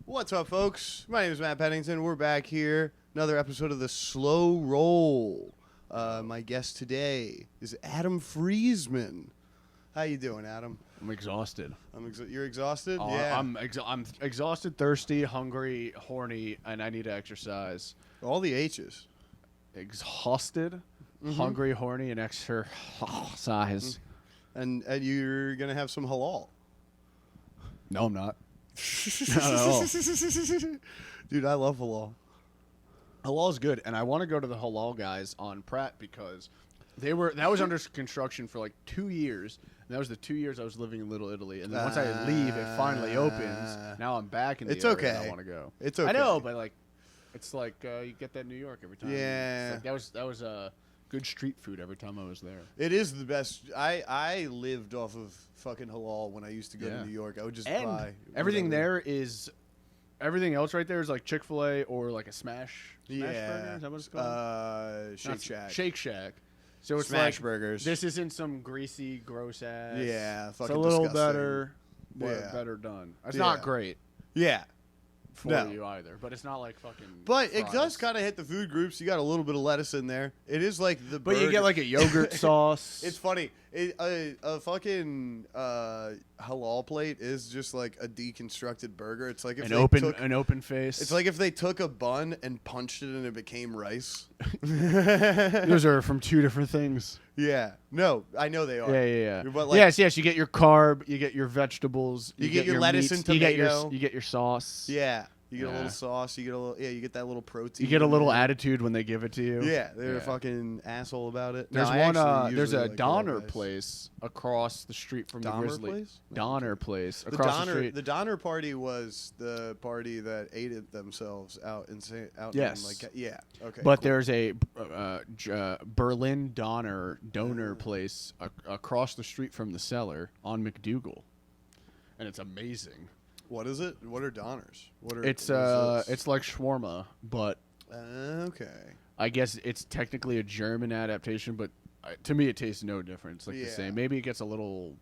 What's up, folks? My name is Matt Pennington. We're back here. Another episode of the Slow Roll. My guest today is Adam Freesman. How you doing, Adam? I'm exhausted. You're exhausted? Yeah. I'm exhausted, thirsty, hungry, horny, and I need to exercise. All the H's. Exhausted, hungry, horny, and exercise. And you're going to have some halal. No, I'm not. Not at all. Dude, I love halal. Halal is good, and I want to go to the halal guys on Pratt because that was under construction for like 2 years. And that was the 2 years I was living in Little Italy. And then once I leave, it finally opens. Now I'm back in the area and I want to go. It's okay. I know, but like, it's like you get that in New York every time. Yeah. It's like, that was good street food every time I was there. It is the best. I lived off of fucking halal when I used to go to New York. I would just buy everything there is. Everything else right there is like Chick-fil-A or like a Smash Burger. Is that what it's called? Shake Shack. Shake Shack. So it's Smash like burgers. This isn't some greasy, gross ass. Yeah, it's fucking a little disgusting. better, better done. It's not great. Yeah. For you either, but it's not like fucking. But fries. it does kind of hit the food groups. You got a little bit of lettuce in there. It is like the. But you get like a yogurt sauce. It's funny. A fucking halal plate is just like a deconstructed burger. It's like if an open face. It's like if they took a bun and punched it and it became rice. Those are from two different things. Yeah. No, I know they are. Yeah. But like, yes. You get your carb. You get your vegetables. You get your lettuce meats, and tomato. You get your sauce. Yeah. You get a little sauce. You get a little. Yeah. You get that little protein. You get a little attitude when they give it to you. Yeah, they're a fucking asshole about it. There's There's a like Donner place across the street from Donner the Grizzly. Place? Donner place across the street. The Donner party was the party that ate it themselves out in Yes. In like, yeah. Okay. But cool. there's a Berlin Donner place across the street from the cellar on McDougal, and it's amazing. What is it? What are Donners? It's like shawarma, but okay. I guess it's technically a German adaptation, but to me it tastes no different. It's like the same. Maybe it gets a little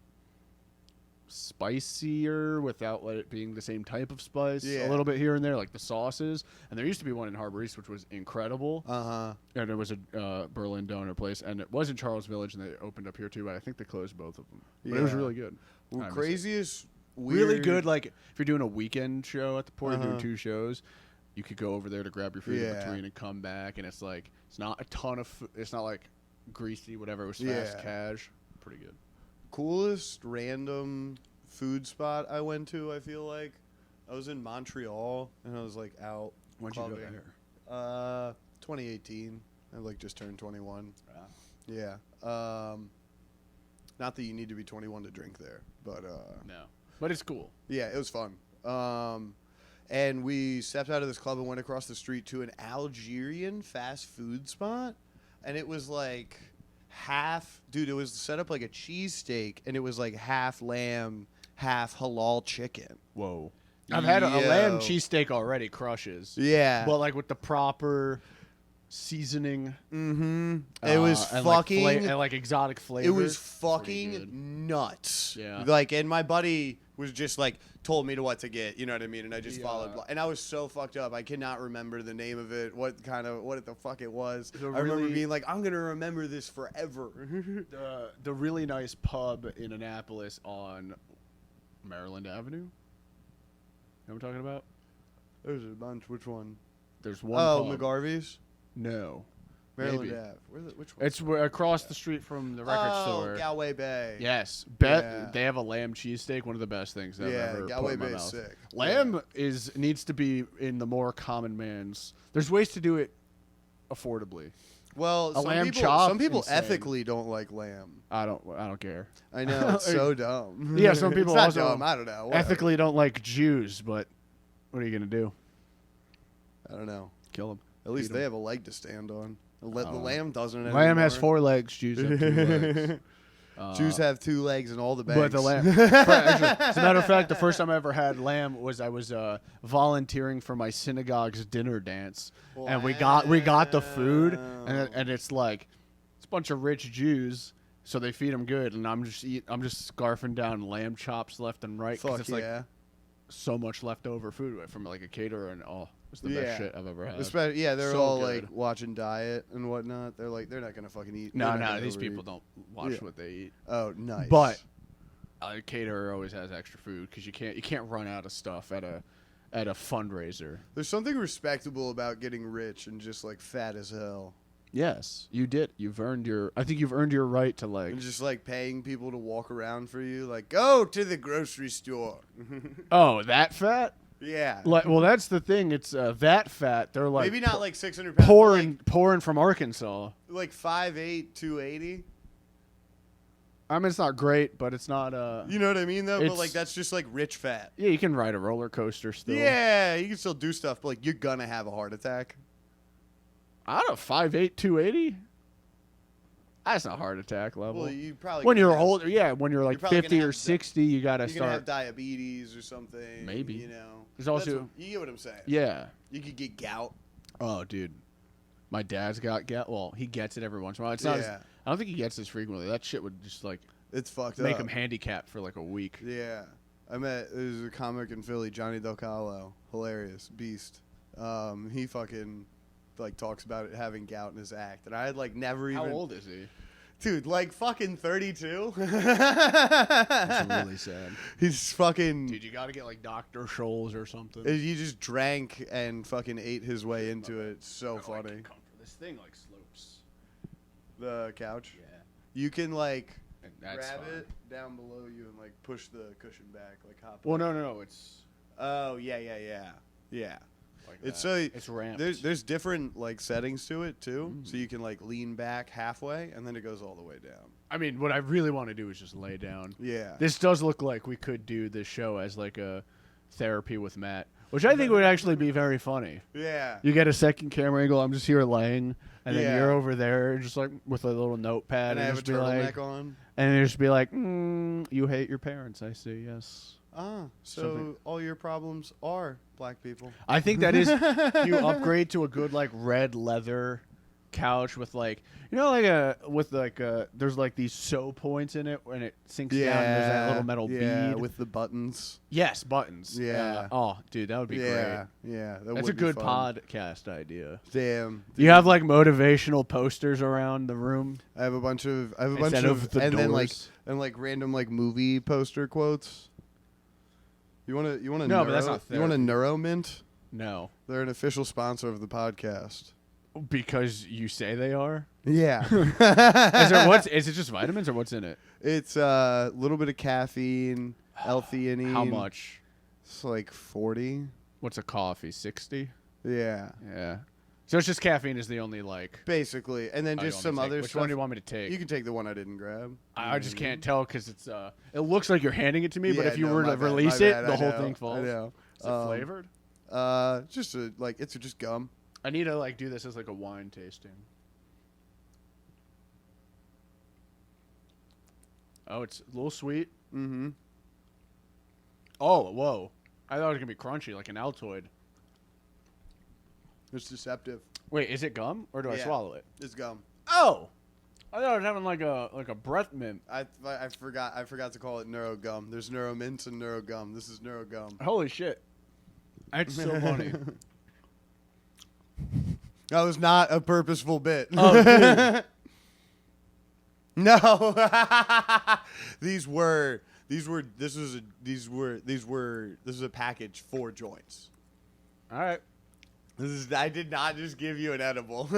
spicier without it being the same type of spice. Yeah. A little bit here and there, like the sauces. And there used to be one in Harbor East, which was incredible. And it was a Berlin Donner place, and it was in Charles Village, and they opened up here too. But I think they closed both of them. But it was really good. Well, craziest. Really good. Like if you're doing a weekend show at the port, you're doing 2 shows, you could go over there to grab your food in between and come back, and it's like it's not a ton of. It's not like greasy, whatever. It was fast cash. Pretty good. Coolest random food spot I went to. I feel like I was in Montreal and I was like out. When'd you go there? 2018. I like just turned 21. Yeah. Not that you need to be 21 to drink there, but no. But it's cool. Yeah, it was fun. And we stepped out of this club and went across the street to an Algerian fast food spot. And it was like it was set up like a cheesesteak, and it was like half lamb, half halal chicken. Whoa. I've had a lamb cheesesteak already, crushes. Yeah. But like with the proper seasoning. It was fucking and like exotic flavors. It was fucking nuts. Yeah. Like, and my buddy was just like told me what to get, you know what I mean? And I just followed. And I was so fucked up. I cannot remember the name of it, what the fuck it was. I remember being like, I'm gonna remember this forever. the really nice pub in Annapolis on Maryland Avenue. You know what I'm talking about? There's a bunch. Which one? There's one. Oh, pub. McGarvey's? No. Maryland Ave. Which one? It's across the street from the record store. Oh, Galway Bay. Yes. They have a lamb cheesesteak, one of the best things I've ever Galway put in my Bay's mouth. sick. Lamb needs to be in the more common man's. There's ways to do it affordably. Well, some people ethically don't like lamb. I don't care. I know, it's so dumb. Yeah, some people it's also dumb. I don't know. Whatever. Ethically don't like Jews, but what are you gonna do? I don't know. Kill them. At least they have a leg to stand on. The lamb doesn't anymore. Lamb has 4 legs. Jews have 2 legs. Jews have 2 legs and all the bags. But the lamb. Actually, as a matter of fact, the first time I ever had lamb was I was volunteering for my synagogue's dinner dance, and we got the food, and it's like it's bunch of rich Jews, so they feed them good, and I'm just scarfing down lamb chops left and right. Fuck it's yeah. like so much leftover food from like a caterer, and it's the best shit I've ever had. Especially, they're So all good. like watching diet and whatnot. They're like, they're not gonna fucking eat. No, They're not gonna these overeat. people don't watch what they eat. Oh, nice. But a caterer always has extra food because you can't run out of stuff at a fundraiser. There's something respectable about getting rich and just like fat as hell. Yes, you did. I think you've earned your right to like. And just like paying people to walk around for you, like go to the grocery store. Oh, that fat? Yeah. Like, well, that's the thing. It's that fat. They're like Maybe not like 600 pounds. But pouring from Arkansas. like 5'8", 280. I mean, it's not great, but it's not. You know what I mean, though. But It's- like that's just like rich fat. Yeah, you can ride a roller coaster still. Yeah, you can still do stuff, but like you're gonna have a heart attack. I don't know, 5'8", 280? That's not heart attack level. Well, you probably when gonna you're have- older, yeah, when you're like probably gonna 50 or have 60, you got to You're gonna have start. diabetes or something. Maybe. You know. There's also- That's what- you get what I'm saying. Yeah. You could get gout. Oh, dude. My dad's got well, he gets it every once in a while. It's not Yeah. I don't think he gets this frequently. That shit would just like It's fucked make up. him handicapped for like a week. Yeah. There's a comic in Philly, Johnny Del Calo. Hilarious. Beast. He fucking like talks about it having gout in his act. And I had like never even. How old is he? Dude, like fucking 32. That's really sad. He's fucking. Dude, you got to get like Dr. Scholl's or something. He just drank and fucking ate his way into it. It's so Or, funny. Like, this thing like slopes. The couch. Yeah. You can like And that's grab fine. it down below you and like push the cushion back, like hop. Well, on. no. It's Oh yeah. like It's that. so It's ramped. there's different like settings to it too, so you can like lean back halfway and then it goes all the way down. I mean, what I really want to do is just lay down. Yeah. This does look like we could do this show as like a therapy with Matt, which I think would actually be very funny. Yeah. You get a second camera angle. I'm just here laying, and then Yeah. you're over there, just like with a little notepad, And I have a just be turtleneck like, on. and you just be like, "You hate your parents." I see. Yes. So Something. all your problems are black people. I think that is you upgrade to a good like red leather couch with like there's like these sew points in it when it sinks down. And there's that little metal bead with the buttons. Yes, buttons. Yeah. Oh, dude, that would be Yeah, great. yeah. That That's would a be good fun. podcast idea. Damn. You have like motivational posters around the room. I have a bunch of Instead of the and then doors. like random like movie poster quotes. You want to No, but that's not you want a therapy. Neuro Mint? No, They're an official sponsor of the podcast. because you say they are. Yeah. Is it just vitamins or what's in it? It's a little bit of caffeine, L-theanine. How much? It's like 40. What's a coffee? 60. Yeah. Yeah. So it's just caffeine is the only like. Basically, and then Oh, you just want me some to take- other Which stuff. one do you want me to take? You can take the one I didn't grab. I just can't tell because it's it looks like you're handing it to me, but Yeah, if you no, were my to bad, release my it, bad, the I whole know, thing falls. I know. Is it flavored? Just it's just gum. I need to like do this as like a wine tasting. Oh, it's a little sweet. Mm-hmm. Oh, whoa! I thought it was gonna be crunchy, like an Altoid. It's deceptive. Wait, is it gum or do I Yeah. swallow it? It's gum. Oh, I thought I was having like a breath mint. I forgot to call it neuro gum. There's neuro mint and neuro gum. This is neuro gum. Holy shit! That's so funny. That was not a purposeful bit. Oh, dude. No. This is a package for joints. All right. I did not just give you an edible. I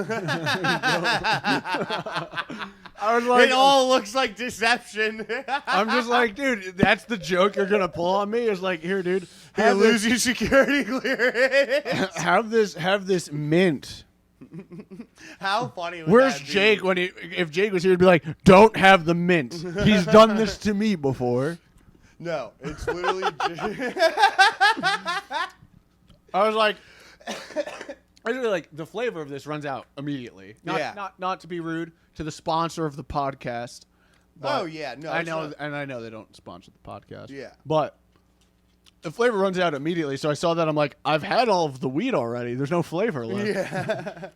was like, It all looks like deception. I'm just like, dude, that's the joke you're gonna pull on me. Is like, here, dude, You have lose this, your security clearance. have this mint. How funny was Where's that be? Jake if Jake was here, he'd be like, don't have the mint. He's done this to me before. No, it's literally I was like, I was really like, the flavor of this runs out immediately. Yeah. Not to be rude to the sponsor of the podcast. but Oh, yeah, no, I it's know, not. and I know they don't sponsor the podcast. Yeah. but the flavor runs out immediately. So I saw that, I'm like, I've had all of the weed already. There's no flavor left. Yeah.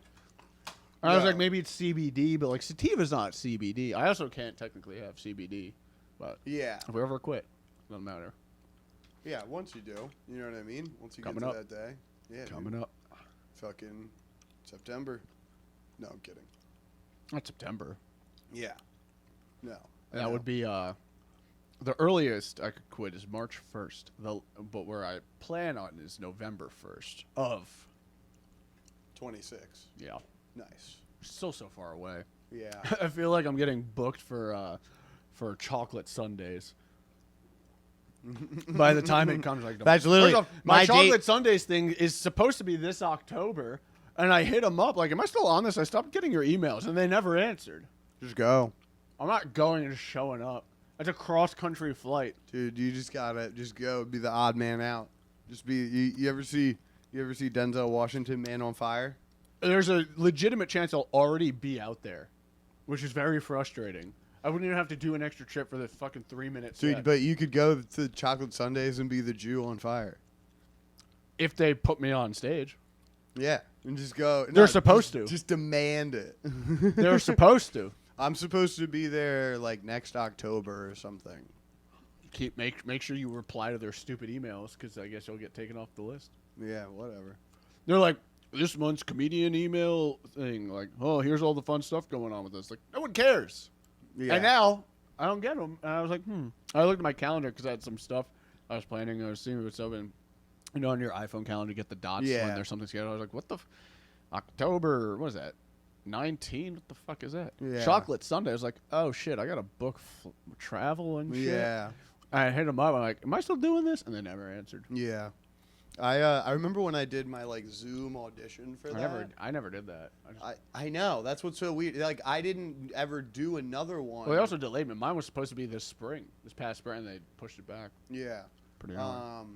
And I was No. like, maybe it's CBD, but like sativa's not CBD. I also can't technically have CBD, but Yeah. if we ever quit, doesn't matter. Yeah, once you do. You know what I mean? Once you Coming get up. to that day. Yeah. Coming dude. up. Fucking September. No, I'm kidding. Not September. Yeah. No. I That know. would be the earliest I could quit is March 1st. But where I plan on is November 1st of 26. yeah. Nice. So far away. Yeah. I feel like I'm getting booked for chocolate sundaes. By the time it comes, like That's literally First off, my my chocolate date. sundaes thing is supposed to be this October, and I hit them up like, "Am I still on this?" I stopped getting your emails, and they never answered. Just go. I'm not going and just showing up. It's a cross country flight. Dude, you just gotta just go. Be the odd man out. Just be. You ever see Denzel Washington, Man on Fire? There's a legitimate chance I'll already be out there, which is very frustrating. I wouldn't even have to do an extra trip for the fucking 3 minutes. Dude, but you could go to Chocolate Sundays and be the Jew on fire. If they put me on stage, Yeah, and just go. They're supposed to. Just demand it. they're supposed to. I'm supposed to be there like next October or something. Make sure you reply to their stupid emails because I guess you'll get taken off the list. Yeah, whatever. They're like, this month's comedian email thing. Like, oh, here's all the fun stuff going on with us. Like, no one cares. Yeah. And now I don't get them. And I was like, I looked at my calendar because I had some stuff I was planning. I was seeing what's up, and on your iPhone calendar, you get the dots Yeah. when there's something scheduled. I was like, what the October? What is that? 19? What the fuck is that? Yeah. Chocolate Sunday. I was like, oh shit, I gotta book travel and shit. Yeah. I hit them up. I'm like, am I still doing this? And they never answered. Yeah. I remember when I did my like Zoom audition for that. I never did that. I know, that's what's so weird. Like I didn't ever do another one. Well, they also delayed me. Mine was supposed to be this past spring, and they pushed it back. Yeah. Pretty hard.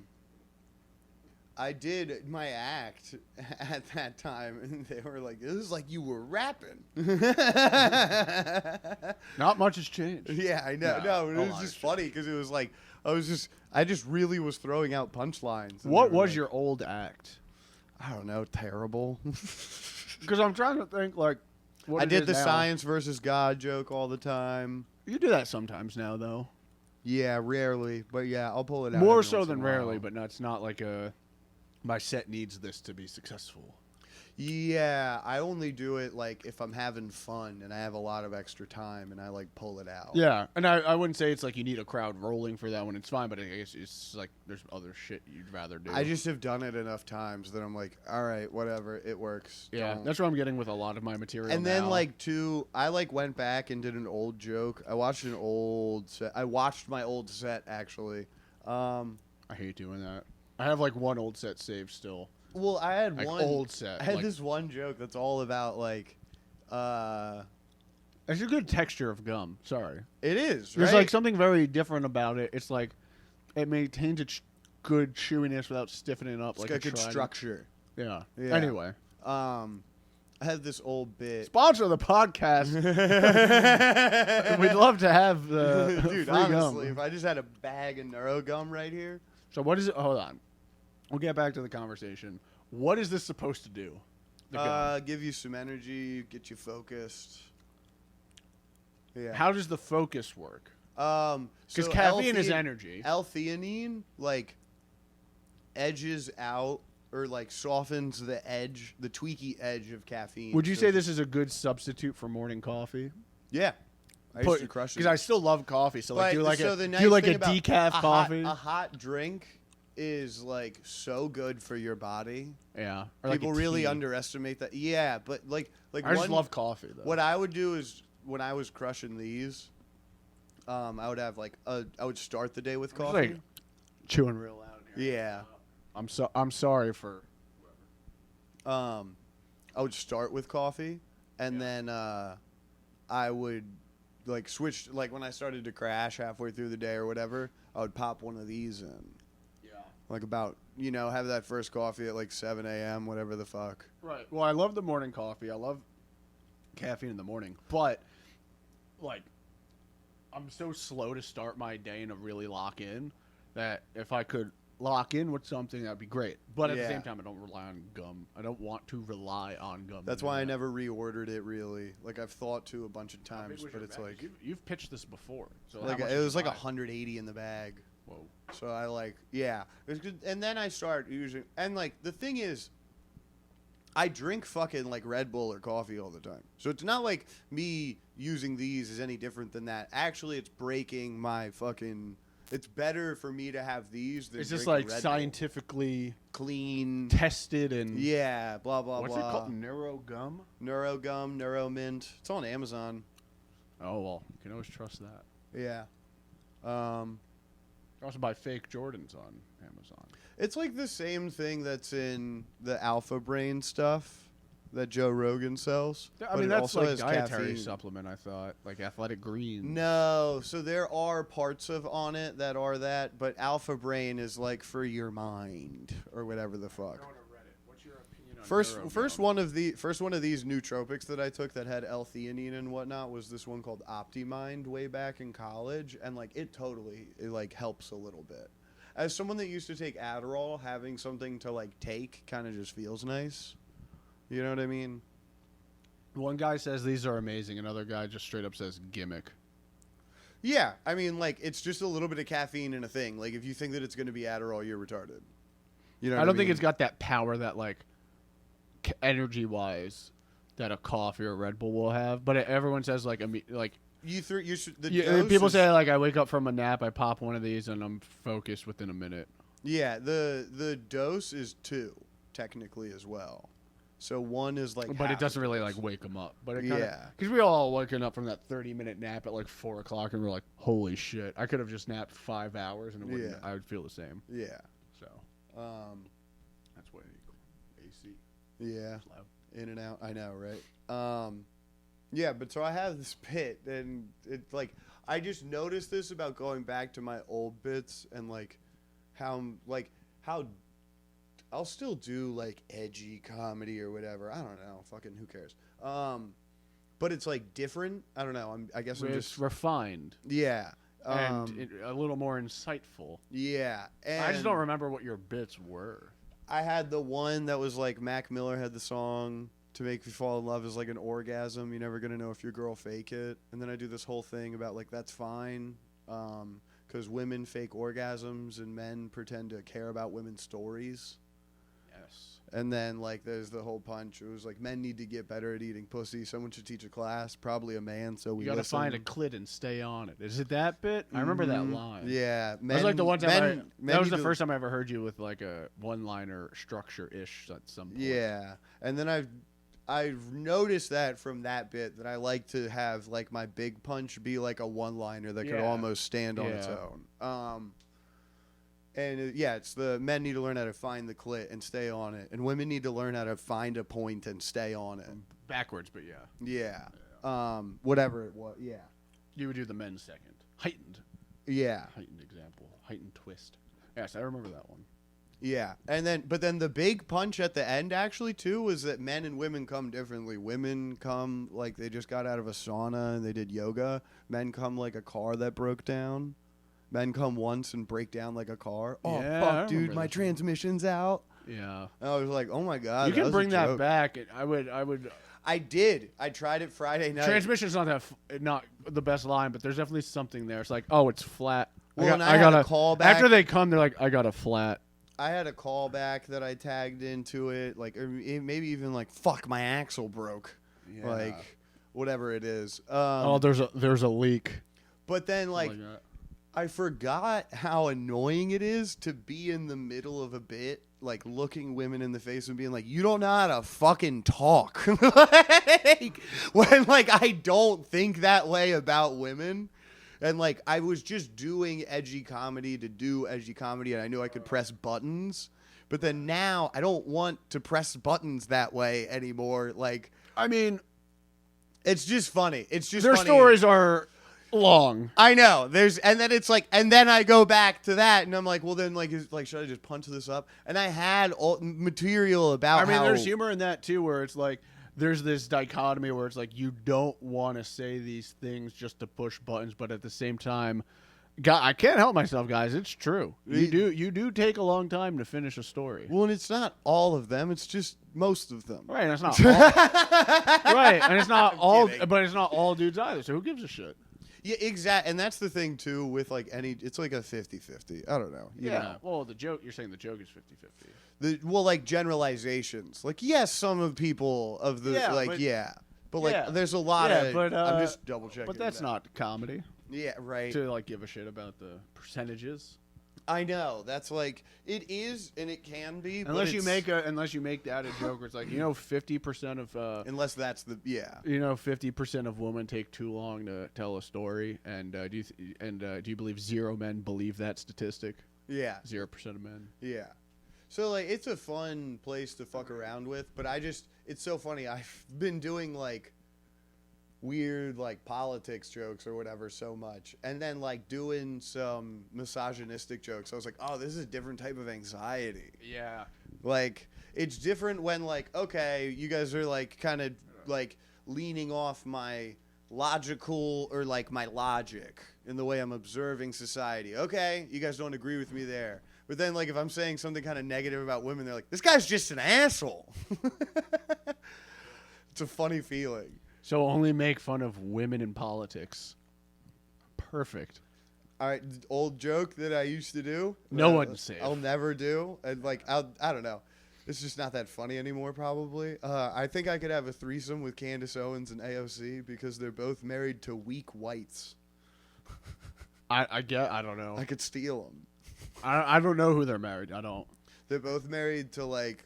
I did my act at that time, and they were like, "This is like you were rapping." Not much has changed. Yeah, I know. No, it a was lot just has funny because it was like I just really was throwing out punchlines. and What they were was like, your old act? I don't know, terrible. Because I'm trying to think, like, what I it did is the now. science versus God joke all the time. You do that sometimes now, though. Yeah, rarely, but yeah, I'll pull it out. More every so once than in a while. rarely, but no, it's not like my set needs this to be successful. Yeah, I only do it like if I'm having fun and I have a lot of extra time and I like pull it out. Yeah, and I wouldn't say it's like you need a crowd rolling for that one. It's fine, but I guess it's like there's other shit you'd rather do. I just have done it enough times that I'm like, all right, whatever, it works. yeah, Don't. that's what I'm getting with a lot of my material. And then now. like I like went back and did an old joke. I watched an old set. I watched my old set actually. I hate doing that. I have like one old set saved still. Well, I had Like one old set. I had like, this one joke that's all about like, it's a good texture of gum. Sorry. it is. There's right? like something very different about it. It's like it maintains its good chewiness without stiffening up. It's like got a good trident. structure. Yeah. Yeah. Anyway, I had this old bit. sponsor the podcast. We'd love to have the Dude, free honestly, gum. if I just had a bag of NeuroGum right here. So what is it? Hold on. We'll get back to the conversation. What is this supposed to do? The gum. Give you some energy, get you focused. Yeah. How does the focus work? Because Because caffeine is energy. L-theanine like edges out or like softens the edge, the tweaky edge of caffeine. Would you So say it's- this is a good substitute for morning coffee? Yeah. I used to crush it. Because I still love coffee. So like, But- do like so a the do nice you like thing a about decaf coffee? A hot drink is like so good for your body. Yeah. Or like People a really tea. underestimate that. Yeah, but like I just love coffee though. What I would do is when I was crushing these, I would have like I would start the day with I'm just, coffee. like, chewing real loud here. Yeah. I'm sorry for. I would start with coffee, and then I would like switch. Like when I started to crash halfway through the day or whatever, I would pop one of these in. Yeah. Like about have that first coffee at like 7 a.m. whatever the fuck. Right. Well, I love the morning coffee. I love caffeine in the morning, but like I'm so slow to start my day and to really lock in that if I could lock in with something, that'd be great. But at the Yeah. same time, I don't rely on gum. I don't want to rely on gum. That's to do why I that. never reordered it. Really, like I've thought to a bunch of How big times, was but your it's bag? like You've pitched this before. So how like much it did was you like buy? 180 in the bag. Whoa. So I like, yeah. It was good. And then I start using, and like the thing is, I drink fucking like Red Bull or coffee all the time. So it's not like me using these is any different than that. Actually, it's breaking my fucking. It's better for me to have these than It's just drink like Red Bull. Scientifically Clean. tested and Yeah, blah blah what's blah. it called? Neuro gum. Neurogum, Neuromint. It's on Amazon. Oh well, you can always trust that. Yeah. You can also buy fake Jordans on Amazon. It's like the same thing that's in the Alpha Brain stuff that Joe Rogan sells. I but mean, it that's also like has dietary caffeine. supplement. I thought like Athletic Greens. No, so there are parts of on it that are that, but Alpha Brain is like for your mind or whatever the fuck. What's your opinion on First one of these nootropics that I took that had L-theanine and whatnot was this one called OptiMind way back in college, and like it like helps a little bit. As someone that used to take Adderall, having something to like take kind of just feels nice. You know what I mean? One guy says these are amazing. Another guy just straight up says gimmick. Yeah, I mean, like it's just a little bit of caffeine in a thing. Like if you think that it's going to be Adderall, you're retarded. You know? I what don't think mean? it's got that power that like energy wise that a coffee or a Red Bull will have. But everyone says like You should. The yeah, dose people is- say like I wake up from a nap, I pop one of these, and I'm focused within a minute. Yeah, the dose is 2 technically as well. So 1 is like. But half it doesn't the really dose. like wake them up. But it kinda, Yeah. because we all woken up from that 30-minute nap at like 4 o'clock, and we're like, holy shit! I could have just napped 5 hours, and it wouldn't, Yeah. I would feel the same. Yeah. So that's what AC. Yeah. is loud. In and out. I know, right? Yeah, but so I have this bit, and it's like I just noticed this about going back to my old bits and like how I'll still do like edgy comedy or whatever. I don't know. Fucking who cares? But it's like different. I don't know. I guess I'm It's just refined yeah. and a little more insightful. Yeah. And I just don't remember what your bits were. I had the one that was like Mac Miller had the song "To Make Me Fall in Love" is like an orgasm. You're never gonna know if your girl fake it. And then I do this whole thing about like that's fine, because women fake orgasms and men pretend to care about women's stories. Yes. And then like there's the whole punch. It was like men need to get better at eating pussy. Someone should teach a class, probably a man. So we You gotta listen. find a clit and stay on it. Is it that bit? I remember that line. Yeah, That was like the one time men that was need the to- first time I ever heard you with like a one-liner structure-ish at some point. Yeah, and then I've noticed that from that bit that I like to have like my big punch be like a one-liner that could Yeah. almost stand on its Yeah. own. Yeah, it's the men need to learn how to find the clit and stay on it, and women need to learn how to find a point and stay on it. Backwards, but yeah. Yeah. Whatever it was. Yeah. You would do the men's second. Heightened Yeah. example. Heightened twist. Yes, I remember that one. Yeah, but then the big punch at the end actually too was that men and women come differently. Women come like they just got out of a sauna and they did yoga. Men come like a car that broke down. Men come once and break down like a car. Oh Yeah, I fuck, dude, remember my this one. transmission's out. Yeah. And I was like, oh my god, You can was a bring that joke. back. I would. I did. I tried it Friday night. Transmission's not not the best line, but there's definitely something there. It's like, oh, it's flat. Well, and I got had a callback. After they come, they're like, I got a flat. I had a callback that I tagged into it, like or maybe even like, fuck, my axle broke, Yeah. like whatever it is. Oh, there's a leak. But then like. that. I forgot how annoying it is to be in the middle of a bit, like looking women in the face and being like, you don't know how to fucking talk. Like, when like I don't think that way about women. And like I was just doing edgy comedy to do edgy comedy and I knew I could press buttons. But then now I don't want to press buttons that way anymore. Like, I mean, it's just funny. It's just their funny. stories are long. I know. And then it's like, and then I go back to that, and I'm like, well, then, like, should I just punch this up? And I had all material about. I mean, how, there's humor in that too, where it's like there's this dichotomy where it's like you don't want to say these things just to push buttons, but at the same time, I can't help myself, guys. It's true. You do take a long time to finish a story. Well, and it's not all of them. It's just most of them. Right, and it's not all, right, and it's not all, kidding. but it's not all dudes either. So who gives a shit? Yeah, exactly. And that's the thing too with like it's like a 50-50. I don't know. You know? Well, you're saying the joke is 50-50. Well, like generalizations. Like yes, some of people of the but like there's a lot of. But, I'm just double checking. But that's not comedy. Yeah, right. To like give a shit about the percentages. I know that's like it is, and it can be. Unless you make that a joke where it's like 50% of unless that's the 50% of women take too long to tell a story, and do you believe 0 men believe that statistic? Yeah, 0% of men. Yeah. So like it's a fun place to fuck around with, but it's so funny. I've been doing like weird like politics jokes or whatever so much, and then like doing some misogynistic jokes. I was like, oh, this is a different type of anxiety. Yeah. Like it's different when like, okay, you guys are like kind of like leaning off my logical or like my logic in the way I'm observing society. Okay, you guys don't agree with me there. But then like if I'm saying something kind of negative about women, they're like, this guy's just an asshole. It's a funny feeling. So only make fun of women in politics. Perfect. All right, old joke that I used to do. No one's safe. I'll never do. And like I don't know. It's just not that funny anymore. Probably. I think I could have a threesome with Candace Owens and AOC because they're both married to weak whites. I don't know. I could steal them. I don't know who they're married. I don't. They're both married to like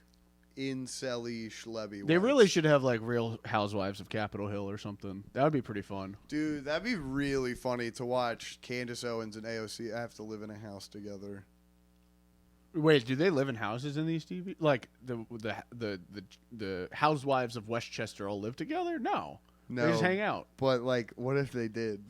incel-y schlebby They whites. really should have like Real Housewives of Capitol Hill or something. That would be pretty fun. Dude, that'd be really funny to watch Candace Owens and AOC have to live in a house together. Wait, do they live in houses in these TV? Like the Housewives of Westchester all live together? No, No. they just hang out. But like, what if they did?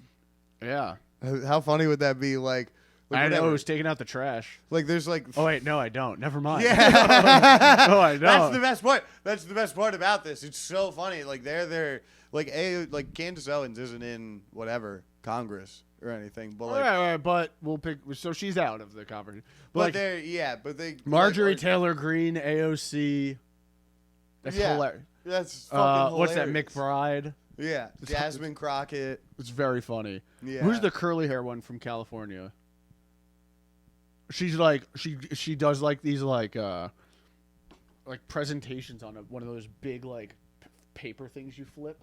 Yeah, How funny would that be? Like I know whatever. who's taking out the trash. Like there's like Oh wait, no, I don't. Never mind. Yeah. No, I don't. That's the best part. That's the best part about this. It's so funny. Like they're like Candace Owens isn't in whatever Congress or anything, but like right, but we'll pick. So she's out of the conversation. but they Marjorie like, Taylor Greene, AOC. That's hilarious. That's fucking what's that? hilarious. McBride. Yeah, Jasmine Crockett. It's very funny. Yeah. Who's the curly hair one from California? She's like she does like these like presentations on one of those big like paper things you flip.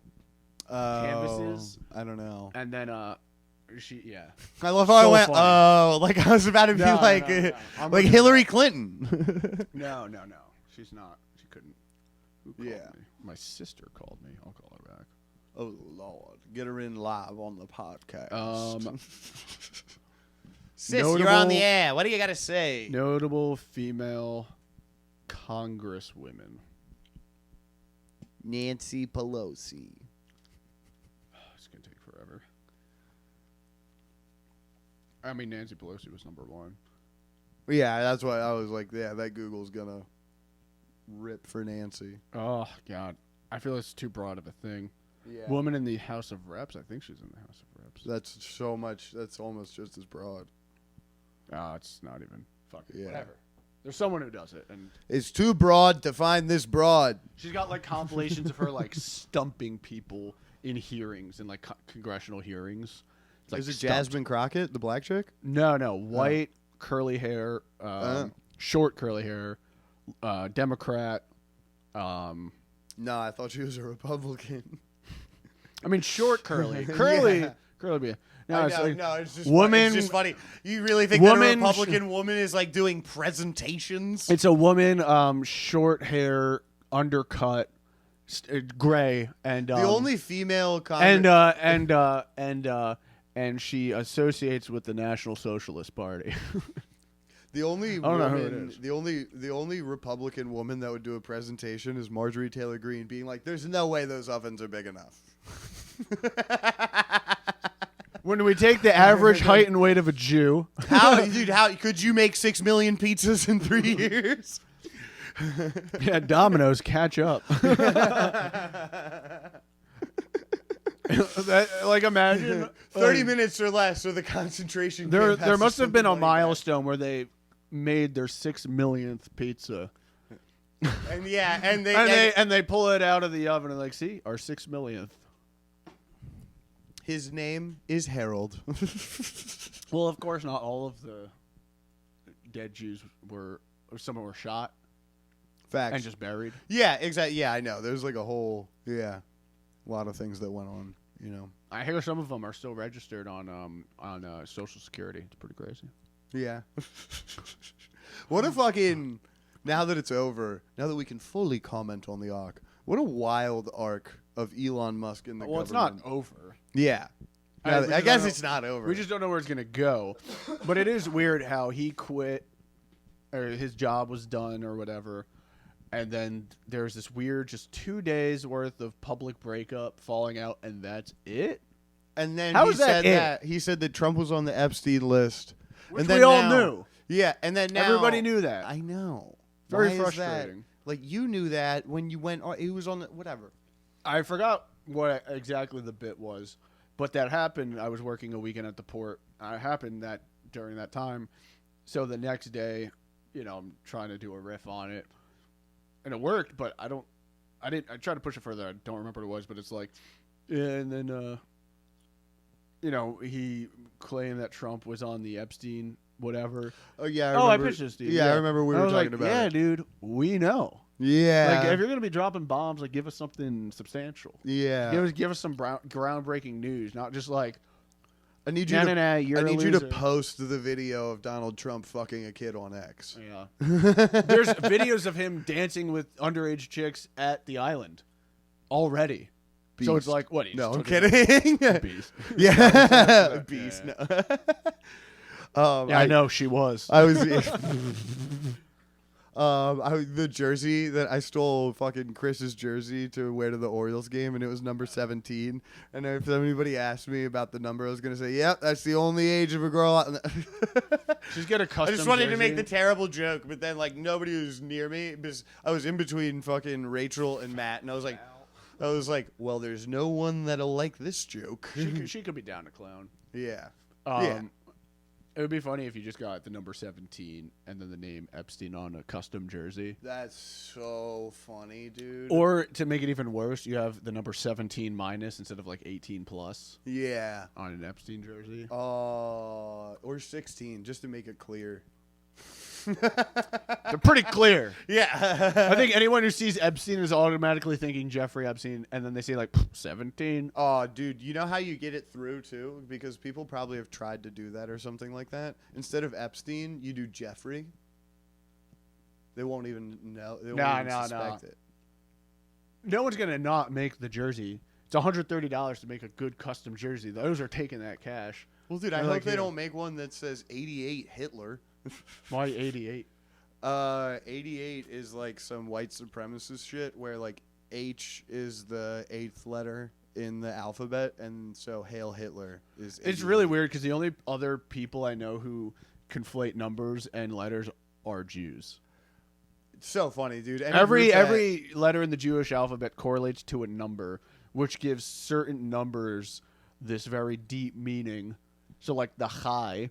Canvases. I don't know. And then I love how I went. funny. Oh, like I was about to be No, like no. I'm like looking Hillary Clinton. No. She's not. She couldn't. Who called Yeah. me? My sister called me. I'll call her back. Oh Lord, get her in live on the podcast. Sis, you're Notable- on the air. What do you got to say? Notable female congresswomen. Nancy Pelosi. It's gonna take forever. I mean, Nancy Pelosi was number one. Yeah, that's why I was like, yeah, that Google's gonna rip for Nancy. Oh God, I feel it's too broad of a thing. Yeah. Woman in the House of Reps. I think she's in the House of Reps. That's so much. That's almost just as broad. It's not even fucking Yeah. whatever. There's someone who does it, and It's too broad to find this broad. she's got like compilations of her like stumping people in hearings and like congressional hearings. It's, like, Is it stumped. Jasmine Crockett, the black chick? No, white curly hair, short curly hair, Democrat. No, I thought she was a Republican. I mean, short curly, curly, Yeah. curly. No, I it's know, like, no, it's just woman- It's just funny. You really think that a woman- Republican woman is like doing presentations? It's a woman, short hair, undercut, gray, and the only female and she associates with the National Socialist Party. the only don't know who it woman, is. the only Republican woman that would do a presentation is Marjorie Taylor Greene, being like, "There's no way those ovens are big enough." When we take the average height and weight of a Jew, How could you make 6 million pizzas in 3 years? yeah, Domino's catch up. Like imagine 30 minutes or less, or the concentration There camp has to must have send been the a money back. milestone where they made their 6 millionth pizza. And yeah, and they pull it out of the oven and like, see, our 6 millionth. his name is Harold. Well, of course, not all of the dead Jews or some were shot Facts. and just buried. Yeah, exactly. Yeah, I know. There's like a whole lot of things that went on. You know. I hear some of them are still registered on Social Security. It's pretty crazy. Yeah. What a fucking. Now that it's over, now that we can fully comment on the arc, what a wild arc of Elon Musk in the government. It's not over. Yeah. I guess it's not over. We just don't know where it's going to go. But it is weird how he quit, or his job was done or whatever, and then there's this weird just 2 days worth of public breakup, falling out, and that's it? And then How he is that said he said that Trump was on the Epstein list. Which and then we all now- knew. Yeah, and then now Everybody knew that. I know. Very Why is that? frustrating. Like you knew that when you went. He was on the whatever. I forgot what exactly the bit was, but that happened. I was working a weekend at the port. It happened that during that time. So the next day, I'm trying to do a riff on it, and it worked. But I tried to push it further. I don't remember what it was, but it's like, and then he claimed that Trump was on the Epstein whatever. Oh yeah. I I remember, pitched this, dude. Yeah, I remember we were talking about yeah, it. dude, we know. Yeah. Like, if you're gonna be dropping bombs, like, give us something substantial. Yeah. Give us some groundbreaking news, not just like, I need you nah, to. nah, you're I a need you to loser. post the video of Donald Trump fucking a kid on X. Yeah. There's videos of him dancing with underage chicks at the island already. So it's Beast. like, what? He No, just I'm took it kidding. out? Beast. Yeah. Beast. Yeah. No. Yeah, I know she was. I was. The jersey that I stole, fucking Chris's jersey to wear to the Orioles game, and it was number 17. And if anybody asked me about the number, I was gonna say, "Yep, that's the only age of a girl." She's got a I custom. just wanted to make jersey. the terrible joke, but then like nobody was near me because I was in between fucking Rachel and Matt, and I was like, well, there's no one that'll like this joke. She could be down to clown. Yeah. Yeah. It would be funny if you just got the number 17 and then the name Epstein on a custom jersey. That's so funny, dude. Or to make it even worse, you have the number 17 minus instead of like 18 plus Yeah. on an Epstein jersey. Or 16, just to make it clear. They're pretty clear. Yeah. I think anyone who sees Epstein is automatically thinking Jeffrey Epstein, and then they say like 17. Oh, dude, you know how you get it through too? Because people probably have tried to do that or something like that. Instead of Epstein, you do Jeffrey. They won't even know. They won't even suspect it. No one's gonna not make the jersey. It's $130 to make a good custom jersey. Those are taking that cash. Well, dude, I They're hope like, they here. don't make one that says 88 Hitler. Why 88? 88 is like some white supremacist shit where like H is the 8th letter in the alphabet, and so Hail Hitler is. It's really weird because the only other people I know who conflate numbers and letters are Jews. It's so funny, dude. Every letter in the Jewish alphabet correlates to a number, which gives certain numbers this very deep meaning. So like the high,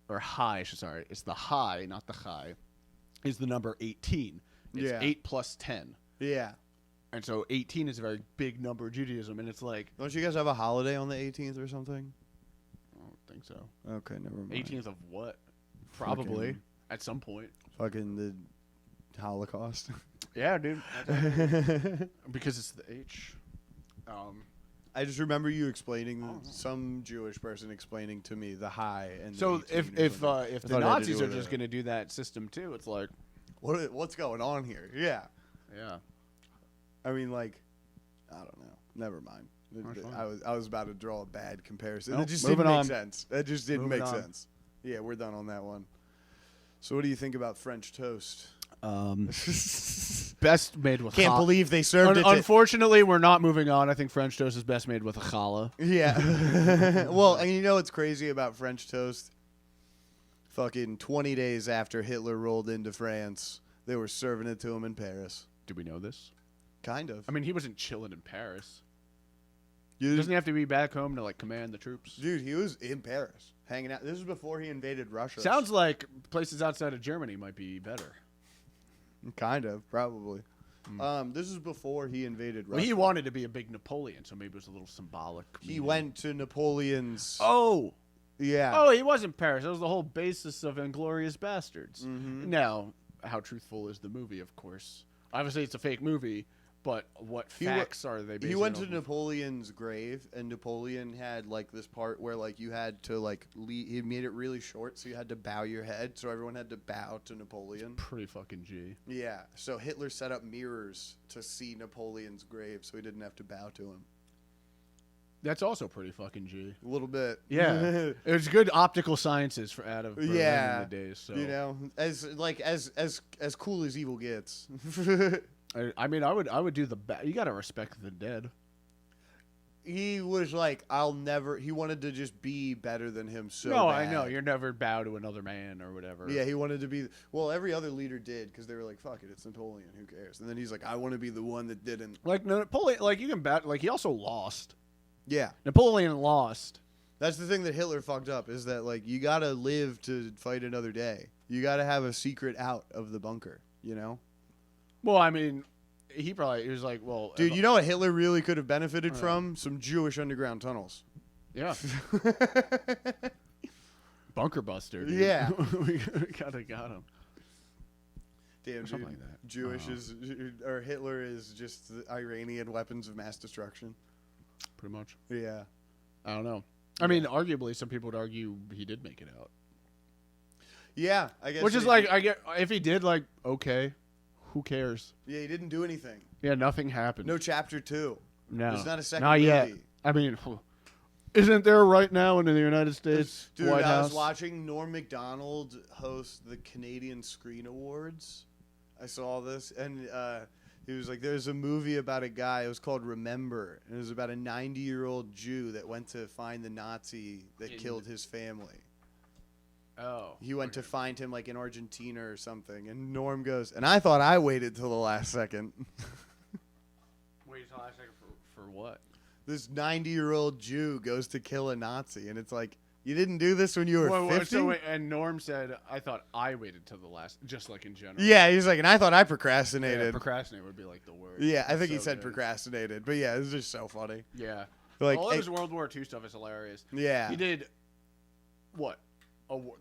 or high, sorry, it's the high, not the high, is the number 18. It's 8 plus 10. Yeah. And so 18 is a very big number of Judaism, and it's like... Don't you guys have a holiday on the 18th or something? I don't think so. Okay, never mind. 18th of what? Probably. Fucking- At some point. Fucking the Holocaust. Yeah, dude. Because it's the H. I just remember you explaining, some Jewish person explaining to me the high and the So 18 if or something. the thought it had to Nazis do are with just it. going to do that system too, it's like... What's going on here? Yeah. Yeah. I mean, like, I don't know. Never mind. That's fine. I was about to draw a bad comparison. Nope, It just moving didn't make on. sense. It just didn't Moving make on. sense. Yeah, we're done on that one. So what do you think about French toast? Best made with Can't challah. believe they served it. Unfortunately, we're not moving on. I think French toast is best made with a challah. Yeah. Well, and you know what's crazy about French toast? Fucking 20 days after Hitler rolled into France, they were serving it to him in Paris. Do we know this? Kind of. I mean, he wasn't chilling in Paris. Doesn't he have to be back home to like command the troops? Dude, he was in Paris hanging out. This was before he invaded Russia. Sounds like places outside of Germany might be better. Kind of, probably. This is before he invaded Russia. Well, he wanted to be a big Napoleon, so maybe it was a little symbolic. He went to Napoleon's. Oh, yeah. Oh, he was in Paris. That was the whole basis of Inglourious Bastards. Mm-hmm. Now, how truthful is the movie? Of course, obviously it's a fake movie. But what facts are they based on? He went to Napoleon's grave, and Napoleon had, like, this part where, like, you had to, like, he made it really short, so you had to bow your head, so everyone had to bow to Napoleon. Pretty fucking G. Yeah, so Hitler set up mirrors to see Napoleon's grave, so he didn't have to bow to him. That's also pretty fucking G. A little bit. Yeah. It was good optical sciences for out of Berlin yeah. in the days. So. You know, as cool as evil gets. I mean, I would do you got to respect the dead. He was like, he wanted to just be better than him so No, bad. I know. You're never bow to another man or whatever. Yeah, he wanted to be, well, every other leader did, because they were like, fuck it, it's Napoleon, who cares? And then he's like, I want to be the one that didn't. Like, Napoleon, like, you can bow, like, he also lost. Yeah. Napoleon lost. That's the thing that Hitler fucked up, is that, like, you got to live to fight another day. You got to have a secret out of the bunker, you know? Well, I mean, he was like, well... Dude, you know what Hitler really could have benefited from? Some Jewish underground tunnels. Yeah. Bunker buster, dude. Yeah. we got him. Damn, Something dude. like that. Jewish is... Or Hitler is just the Iranian weapons of mass destruction. Pretty much. Yeah. I don't know. I mean, arguably, some people would argue he did make it out. Yeah, I guess. Which is like, if he did, like, okay, who cares? Yeah, he didn't do anything. Yeah, nothing happened. No chapter 2. No. There's not a second Not movie. yet. I mean, isn't there right now in the United States Dude, White I House? was watching Norm Macdonald host the Canadian Screen Awards. I saw this, and he was like, there's a movie about a guy. It was called Remember, and it was about a 90-year-old Jew that went to find the Nazi that killed his family. Oh. He went to find him, like, in Argentina or something, and Norm goes, and I thought I waited till the last second. Wait till the last second for what? This 90-year-old Jew goes to kill a Nazi, and it's like, you didn't do this when you were 50? And Norm said, I thought I waited till the last, just like in general. Yeah, he's like, and I thought I Yeah, procrastinated. procrastinate would be like the word. Yeah, I think That's he so said good. procrastinated, but yeah, it's just so funny. Yeah. Like, all of his World War II stuff is hilarious. yeah, He did, what?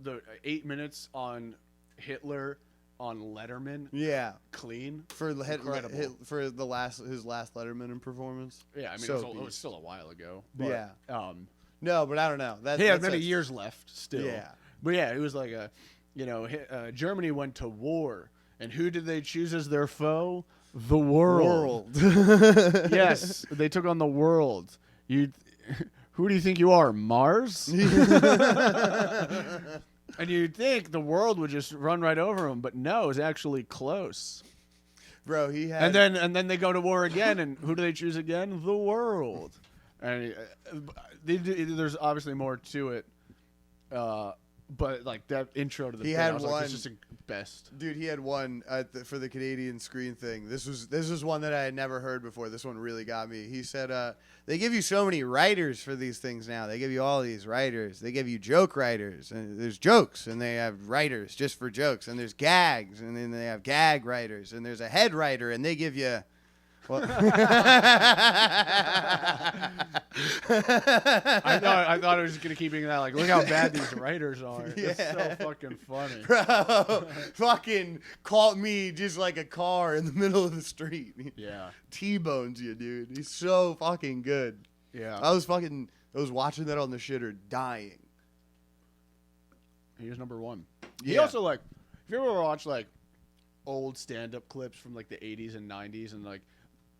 The 8 minutes on Hitler on Letterman. yeah, Clean. for the Incredible. his last Letterman performance. Yeah, I mean, So it was still a while ago. But, Yeah. No, but I don't know. he had many years left still. Yeah. But yeah, it was like Germany went to war, and who did they choose as their foe? The world. Yes, they took on the world. Who do you think you are, Mars? And you'd think the world would just run right over them, but no, it's actually close. Bro, he had. And then they go to war again, and who do they choose again? The world. And there's obviously more to it, but like that intro to the He bit, had I was like, one- this is the best. Dude, he had one for the Canadian Screen thing. This was one that I had never heard before. This one really got me. He said, they give you so many writers for these things now. They give you all these writers. They give you joke writers. And there's jokes, and they have writers just for jokes. And there's gags, and then they have gag writers. And there's a head writer, and they give you... Well, I thought it was just gonna keep being that. Like, look how bad these writers are. Yeah. It's so fucking funny. bro, fucking caught me just like a car in the middle of the street. Yeah, T-bones you, dude. He's so fucking good. yeah. I was watching that on the shitter dying. He was number one. He Yeah. also, like, if you ever watch like old stand-up clips from like the 80s and 90s, and like,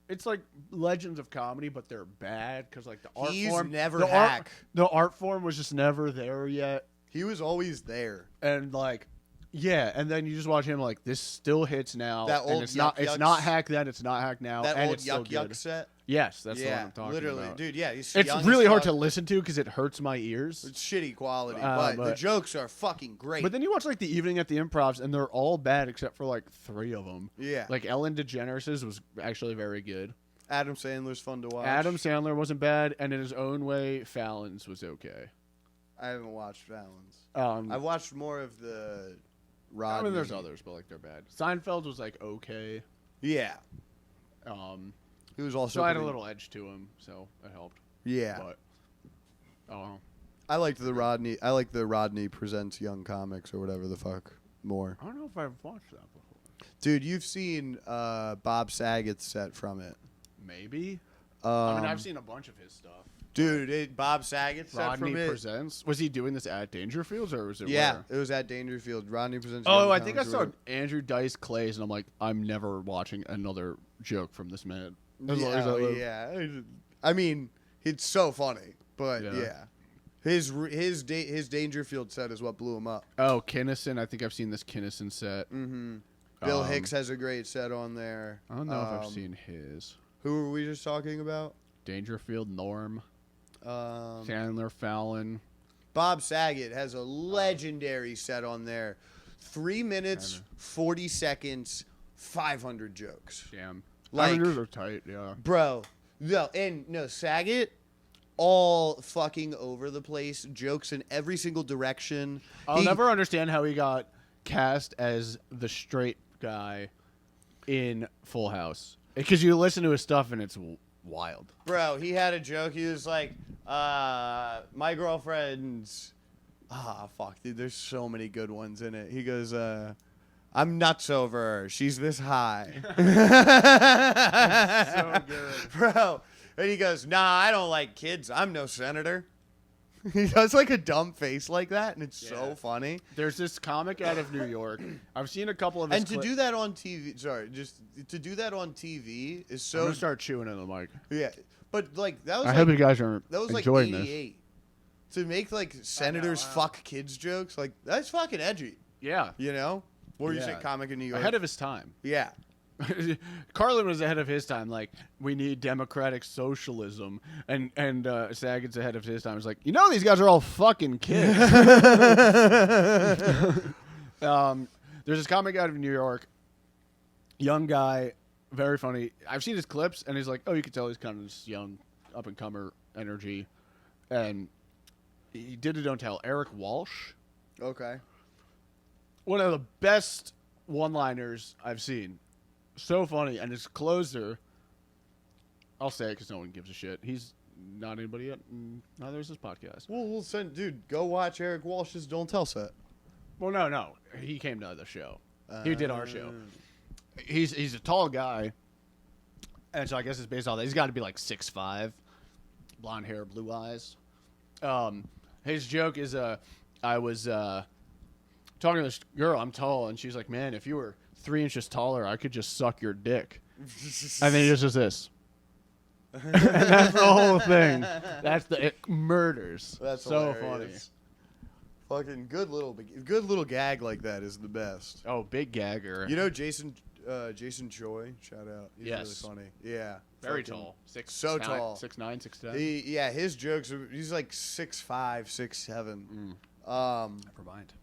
it's like legends of comedy, but they're bad because like the art He's form never the hack. the art form was just never there yet. He was always there. And like, yeah, and then you just watch him like, this still hits now. That and old it's not Yuck it's not Yucks- hack then, it's not hack now, That and old it's still Yuck Yuck good. set. Yes, that's the one Yeah, I'm talking literally, about. dude. Yeah, he's It's young really as hard to fuck. listen to because it hurts my ears. It's shitty quality, but- but the jokes are fucking great. But then you watch like the evening at the Improvs, and they're all bad except for like 3 of them. yeah, Like Ellen DeGeneres's was actually very good. Adam Sandler's fun to watch. Adam Sandler wasn't bad, and in his own way, Fallon's was okay. I haven't watched Fallon's. I've watched more of the Rodney. I mean, there's others, but like they're bad. Seinfeld was like okay. Yeah. He was also. So I had a little edge to him, so it helped. Yeah. But I don't know. I liked the Rodney. I like the Rodney Presents Young Comics or whatever the fuck more. I don't know if I've watched that before. Dude, you've seen Bob Saget's set from it. Maybe. I mean, Um, I've seen a bunch of his stuff. Dude, Bob Saget's set Rodney from it. Presents. Was he doing this at Dangerfields or was it? Yeah, where? it was at Dangerfield. Rodney Presents. Oh, Young I think I Comics or saw whatever. Andrew Dice Clay's, and I'm like, I'm never watching another joke from this man. As long Yeah, as I live. yeah. I mean, it's so funny, but Yeah. yeah. His Dangerfield set is what blew him up. Oh, Kinnison. I think I've seen this Kinnison set. Mm-hmm. Bill Hicks has a great set on there. I don't know if I've seen his. Who were we just talking about? Dangerfield, Norm, Um, Chandler, Fallon. Bob Saget has a legendary set on there. 3 minutes, 40 seconds, 500 jokes. Damn. Like- I mean, those are tight, yeah. Bro, no, Saget, all fucking over the place. Jokes in every single direction. I'll never understand how he got cast as the straight guy in Full House. Because you listen to his stuff and it's wild. Bro, he had a joke. He was like, my girlfriend's... fuck, dude, there's so many good ones in it. He goes, I'm nuts over her. She's this high. So good. Bro. And he goes, nah, I don't like kids. I'm no senator. He does like a dumb face like that, and it's so funny. There's this comic out of New York. I've seen a couple of his And to do that on TV, to do that on TV is I'm so... going to start chewing in the mic. Yeah. But, like, that was I like... hope you guys are That was like enjoying 88. To make like senators fuck kids jokes, like that's fucking edgy. this. Yeah. You know? What were you Yeah. saying, comic in New York? Ahead of his time. Yeah. Carlin was ahead of his time. Like, we need democratic socialism, and Saget's ahead of his time. It's like, you know, these guys are all fucking kids. There's this comic out of New York, young guy, very funny. I've seen his clips, and he's like, oh, you can tell he's kind of this young, up and comer energy, and he did a don't tell. Eric Walsh, Okay. one of the best one-liners I've seen. So funny, and his closer, I'll say it because no one gives a shit. He's not anybody yet, and neither is this podcast. Well, we'll send, dude. Go watch Eric Walsh's Don't Tell set. Well, no, he came to the show. He did our show. He's a tall guy, and so I guess it's based on that. He's got to be like 6'5", blonde hair, blue eyes. His joke is, I was talking to this girl. I'm tall, and she's like, "Man, if you were 3 inches taller, I could just suck your dick." And then he just does this. And that's the whole thing. It murders. That's so hilarious. Fucking good little gag like that is the best. funny. Oh, big gagger. You know Jason Choi? Shout out. He's Yes. really funny. Yeah. Very Fucking- tall. So tall. 6'9", 6'10". Yeah, his jokes he's like 6'5", 6'7". Never mind.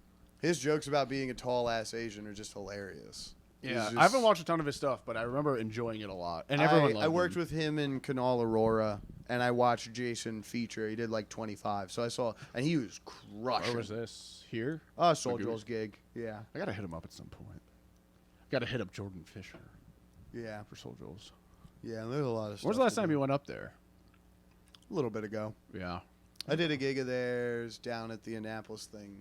His jokes about being a tall ass Asian are just hilarious. Yeah, He's I haven't just- watched a ton of his stuff, but I remember enjoying it a lot. And everyone loved I worked him. with him in Canal Aurora, and I watched Jason feature. He did like 25, so I saw, and he was crushing. Where was this? Here? Soul Joel's gig. Yeah, I gotta hit him up at some point. Gotta hit up Jordan Fisher yeah, for Soul Joel's. yeah. There's a lot of stuff. When's the last to time do. you went up there? A little bit ago. Yeah. I did a gig of theirs down at the Annapolis thing.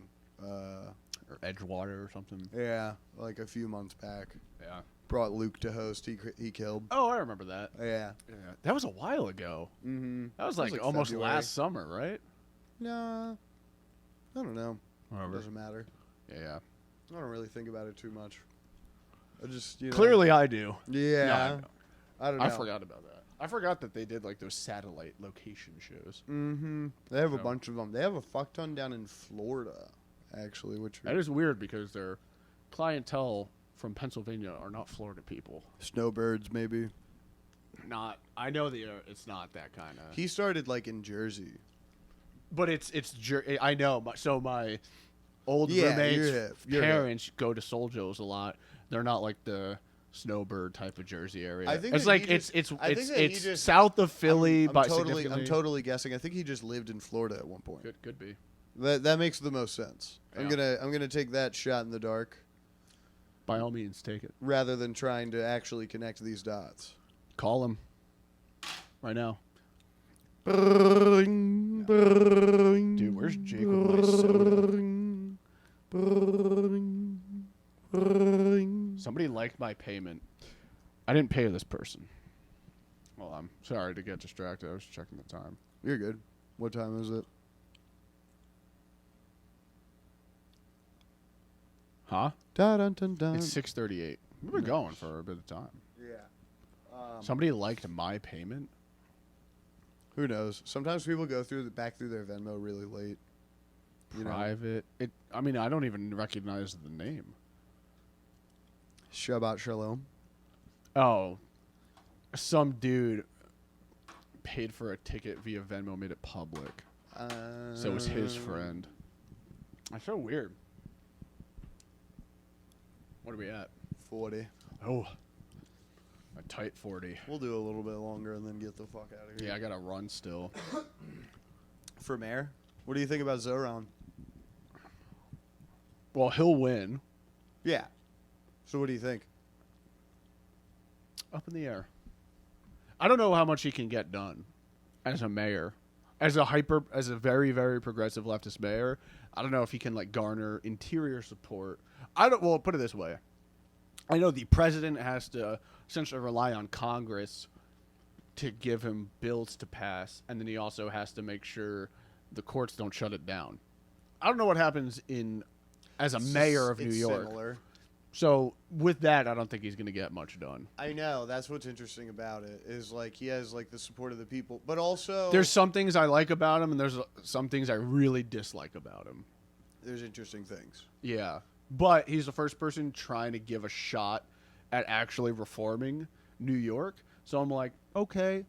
Or Edgewater or something. Yeah, like a few months back. Yeah. Brought Luke to host. He killed. Oh, I remember that. Yeah. Yeah. That was a while ago. Mm-hmm. That was like, almost February. last summer, right? No, I don't know. Whatever. Doesn't matter. Yeah. I don't really think about it too much. I just Clearly I do. Yeah. No, I don't know. I forgot about that. I forgot that they did like those satellite location shows. Mm-hmm. They have a So- bunch of them. They have a fuck ton down in Florida, actually, which That is weird because their clientele from Pennsylvania are not Florida people. snowbirds maybe. Not. I know it's not that kind of. He started like in Jersey. But I know. So my old Yeah, roommates' you're hip. parents go to Soul Joe's a lot. They're not like the snowbird type of Jersey area. I think it's that like he just- it's I think that he it's just- south of Philly, I'm but I'm totally guessing. I think he just lived in Florida at one point. could be. That makes the most sense. Yeah. I'm gonna take that shot in the dark By all means, take it. rather than trying to actually connect these dots. Call him right now. Dude, where's Jake with my soda? Somebody liked my payment. I didn't pay this person. Well, I'm sorry to get distracted. I was checking the time. You're good. What time is it? Huh? Dun, dun, dun, dun. It's 6:38. We've been going for a bit of time. Yeah. Somebody liked my payment. Who knows? Sometimes people go back through their Venmo really late. You know? Private. I mean, I don't even recognize the name. Shabbat Shalom. Oh, some dude paid for a ticket via Venmo, made it public. So it was his friend. That's so weird. What are we at? 40. Oh, a tight 40. We'll do a little bit longer and then get the fuck out of here. Yeah, I gotta run still. For mayor? What do you think about Zoran? Well, he'll win. Yeah. So what do you think? Up in the air. I don't know how much he can get done as a mayor. As a very, very progressive leftist mayor, I don't know if he can like garner interior support. Well, put it this way. I know the president has to essentially rely on Congress to give him bills to pass, and then he also has to make sure the courts don't shut it down. I don't know what happens as a mayor of New York. Similar. So with that, I don't think he's going to get much done. I know. That's what's interesting about it is like he has like the support of the people, but also There's some things I like about him, and there's some things I really dislike about him. there's interesting things. Yeah. But he's the first person trying to give a shot at actually reforming New York. So I'm like, okay,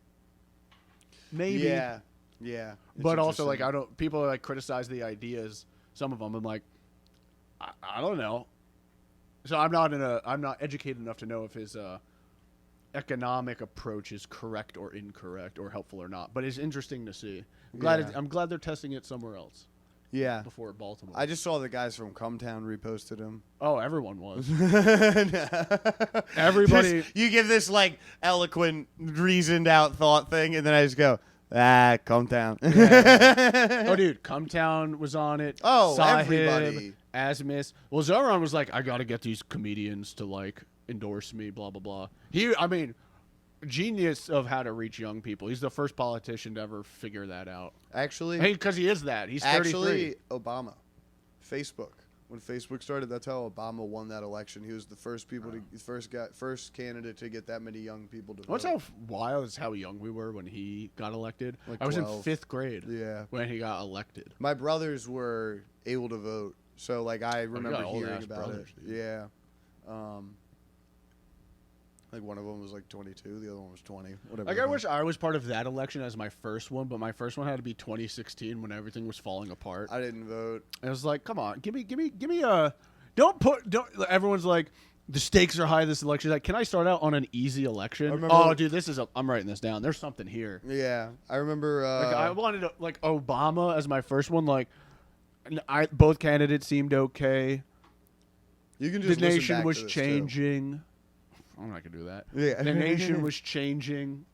maybe. Yeah. Yeah. It's But also, like, interesting. people like criticize the ideas. Some of them, I'm like, I don't know. So I'm not educated enough to know if his economic approach is correct or incorrect or helpful or not. But it's interesting to see. I'm glad they're testing it somewhere else Yeah. before Baltimore. I just saw the guys from Cumtown reposted him. Oh, everyone was. Everybody. You give this like eloquent, reasoned out thought thing, and then I just go, Cumtown. Oh, dude, Cumtown was on it. Oh, Sahib, everybody. Asmus. Well, Zoran was like, I got to get these comedians to like endorse me, blah, blah, blah. Genius of how to reach young people. He's the first politician to ever figure that out. Actually, Because he is that. He's 33. actually, Obama, Facebook. When Facebook started, that's how Obama won that election. He was the first first candidate to get that many young people to vote. What's how wild is how young we were when he got elected? Like I was 12. in 5th grade Yeah. when he got elected. My brothers were able to vote, so like I remember got hearing old-ass about brothers, it. dude. Yeah. Like one of them was like 22, the other one was 20. Whatever. Like, the I fuck. wish I was part of that election as my first one, but my first one had to be 2016 when everything was falling apart. I didn't vote. And I was like, come on, give me a. Don't. Everyone's like, the stakes are high this election. Like, can I start out on an easy election? remember- Oh, dude, I'm writing this down. There's something here. Yeah, I remember. Like, I wanted Obama as my first one. Like, both candidates seemed okay. you can The just listen nation back was to this, too. changing. I'm not gonna do that. Yeah. The nation was changing.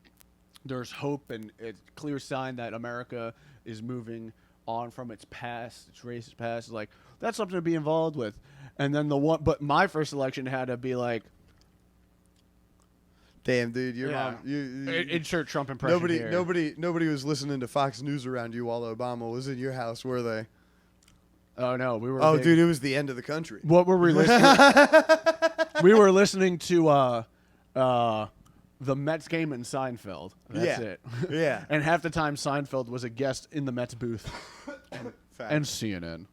There's hope and a clear sign that America is moving on from its past, its racist past. Like, that's something to be involved with. And then but my first election had to be like, Damn, dude, your Yeah. mom. insert Trump impression here. Nobody was listening to Fox News around you while Obama was in your house, were they? Oh no, we were. Oh, big- dude, it was the end of the country. What were we listening? We were listening to the Mets game in Seinfeld. That's Yeah. it. Yeah. And half the time Seinfeld was a guest in the Mets booth Fact. and CNN.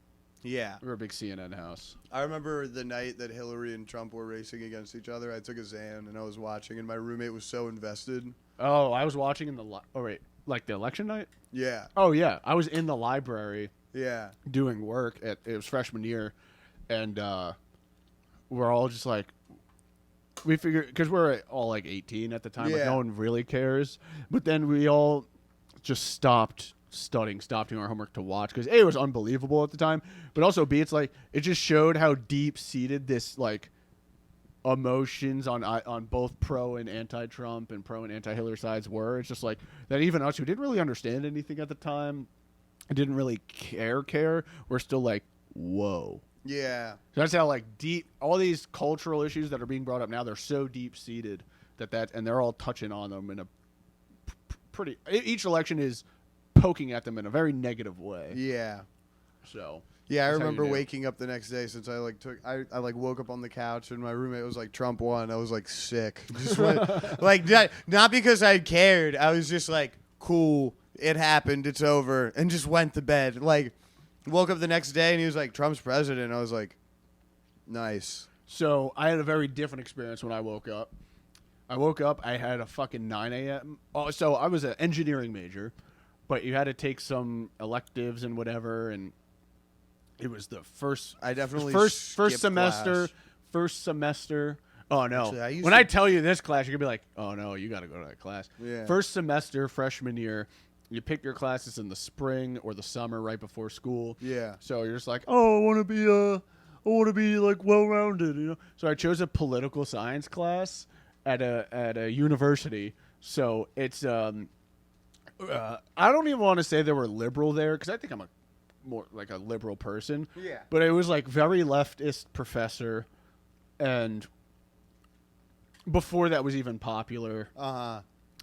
yeah, We were a big CNN house. I remember the night that Hillary and Trump were racing against each other. I took a Xan and I was watching, and my roommate was so invested. Oh, I was watching in the like the election night. Yeah, Oh yeah, I was in the library yeah. doing work. It was freshman year, and we're all just like, we figured, because we're all like 18 at the time, like Yeah. no one really cares. But then we all just stopped studying, stopped doing our homework to watch, because A, it was unbelievable at the time, but also B, it's like it just showed how deep seated this like emotions on both pro and anti-Trump and pro and anti-Hillary sides were. It's just like that even us who didn't really understand anything at the time, didn't really care, we're still like, whoa. Yeah. So that's how like deep all these cultural issues that are being brought up now, they're so deep seated that and they're all touching on them in a pretty, each election is poking at them in a very negative way. Yeah. So Yeah, I that's how remember you do. waking up the next day since I like woke up on the couch and my roommate was like Trump won. I was like sick. Just went, like not because I cared. I was just like cool. It happened. It's over, and just went to bed. Like woke up the next day and he was like Trump's president. I was like, nice. So I had a very different experience when I woke up. I had a fucking 9 a.m. Oh, so I was an engineering major, but you had to take some electives and whatever, and it was the first. I definitely first skipped semester. class. First semester. Oh no! Actually, When I tell you this class, you're gonna be like, "Oh no, you got to go to that class." Yeah. First semester, freshman year, you pick your classes in the spring or the summer, right before school. Yeah. So you're just like, "Oh, I want to be like well-rounded," you know. So I chose a political science class at a university. So it's I don't even want to say they were liberal there, because I think I'm a more like a liberal person. Yeah. But it was like very leftist professor, and before that was even popular.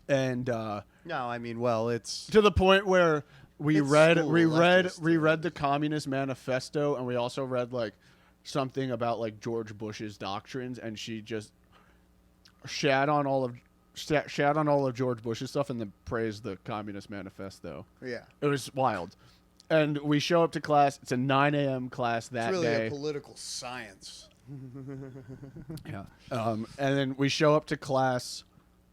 And No, I mean, well, it's to the point where we It's read school reread leftist. the Communist Manifesto, and we also read like something about like George Bush's doctrines, and she just shat on all of George Bush's stuff and then praised the Communist Manifesto. yeah. It was wild. And we show up to class. It's a 9 a.m. class that It's really day. a political science. Yeah. And then we show up to class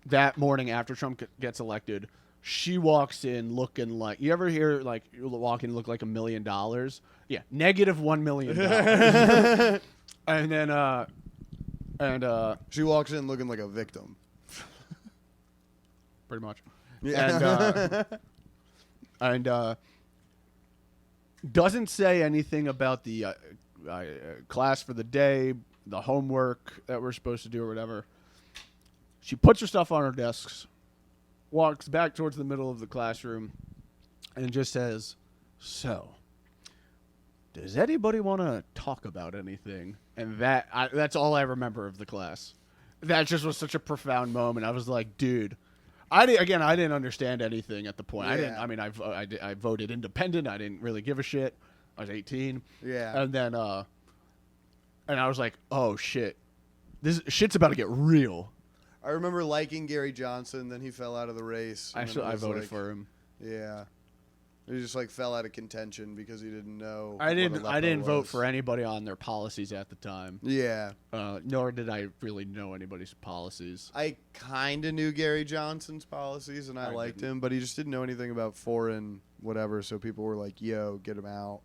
that morning after Trump gets elected. She walks in looking like, you ever hear like you walk in look like $1 million? Yeah, negative $1 million. And then She walks in looking like a victim. pretty much. Yeah. And doesn't say anything about the class for the day, the homework that we're supposed to do or whatever. She puts her stuff on her desks, walks back towards the middle of the classroom, and just says, "So, does anybody want to talk about anything?" And that's all I remember of the class. That just was such a profound moment. I was like, dude. I didn't understand anything at the point. Yeah. I voted independent. I didn't really give a shit. I was 18. Yeah. And then, and I was like, oh shit, this shit's about to get real. I remember liking Gary Johnson, then he fell out of the race. and then it I was voted like- for him. Yeah. He just like fell out of contention because he didn't know. I didn't what Aleppo vote was. for anybody on their policies at the time. Yeah. Nor did I really know anybody's policies. I kind of knew Gary Johnson's policies and I liked didn't. him, but he just didn't know anything about foreign whatever. So people were like, "Yo, get him out."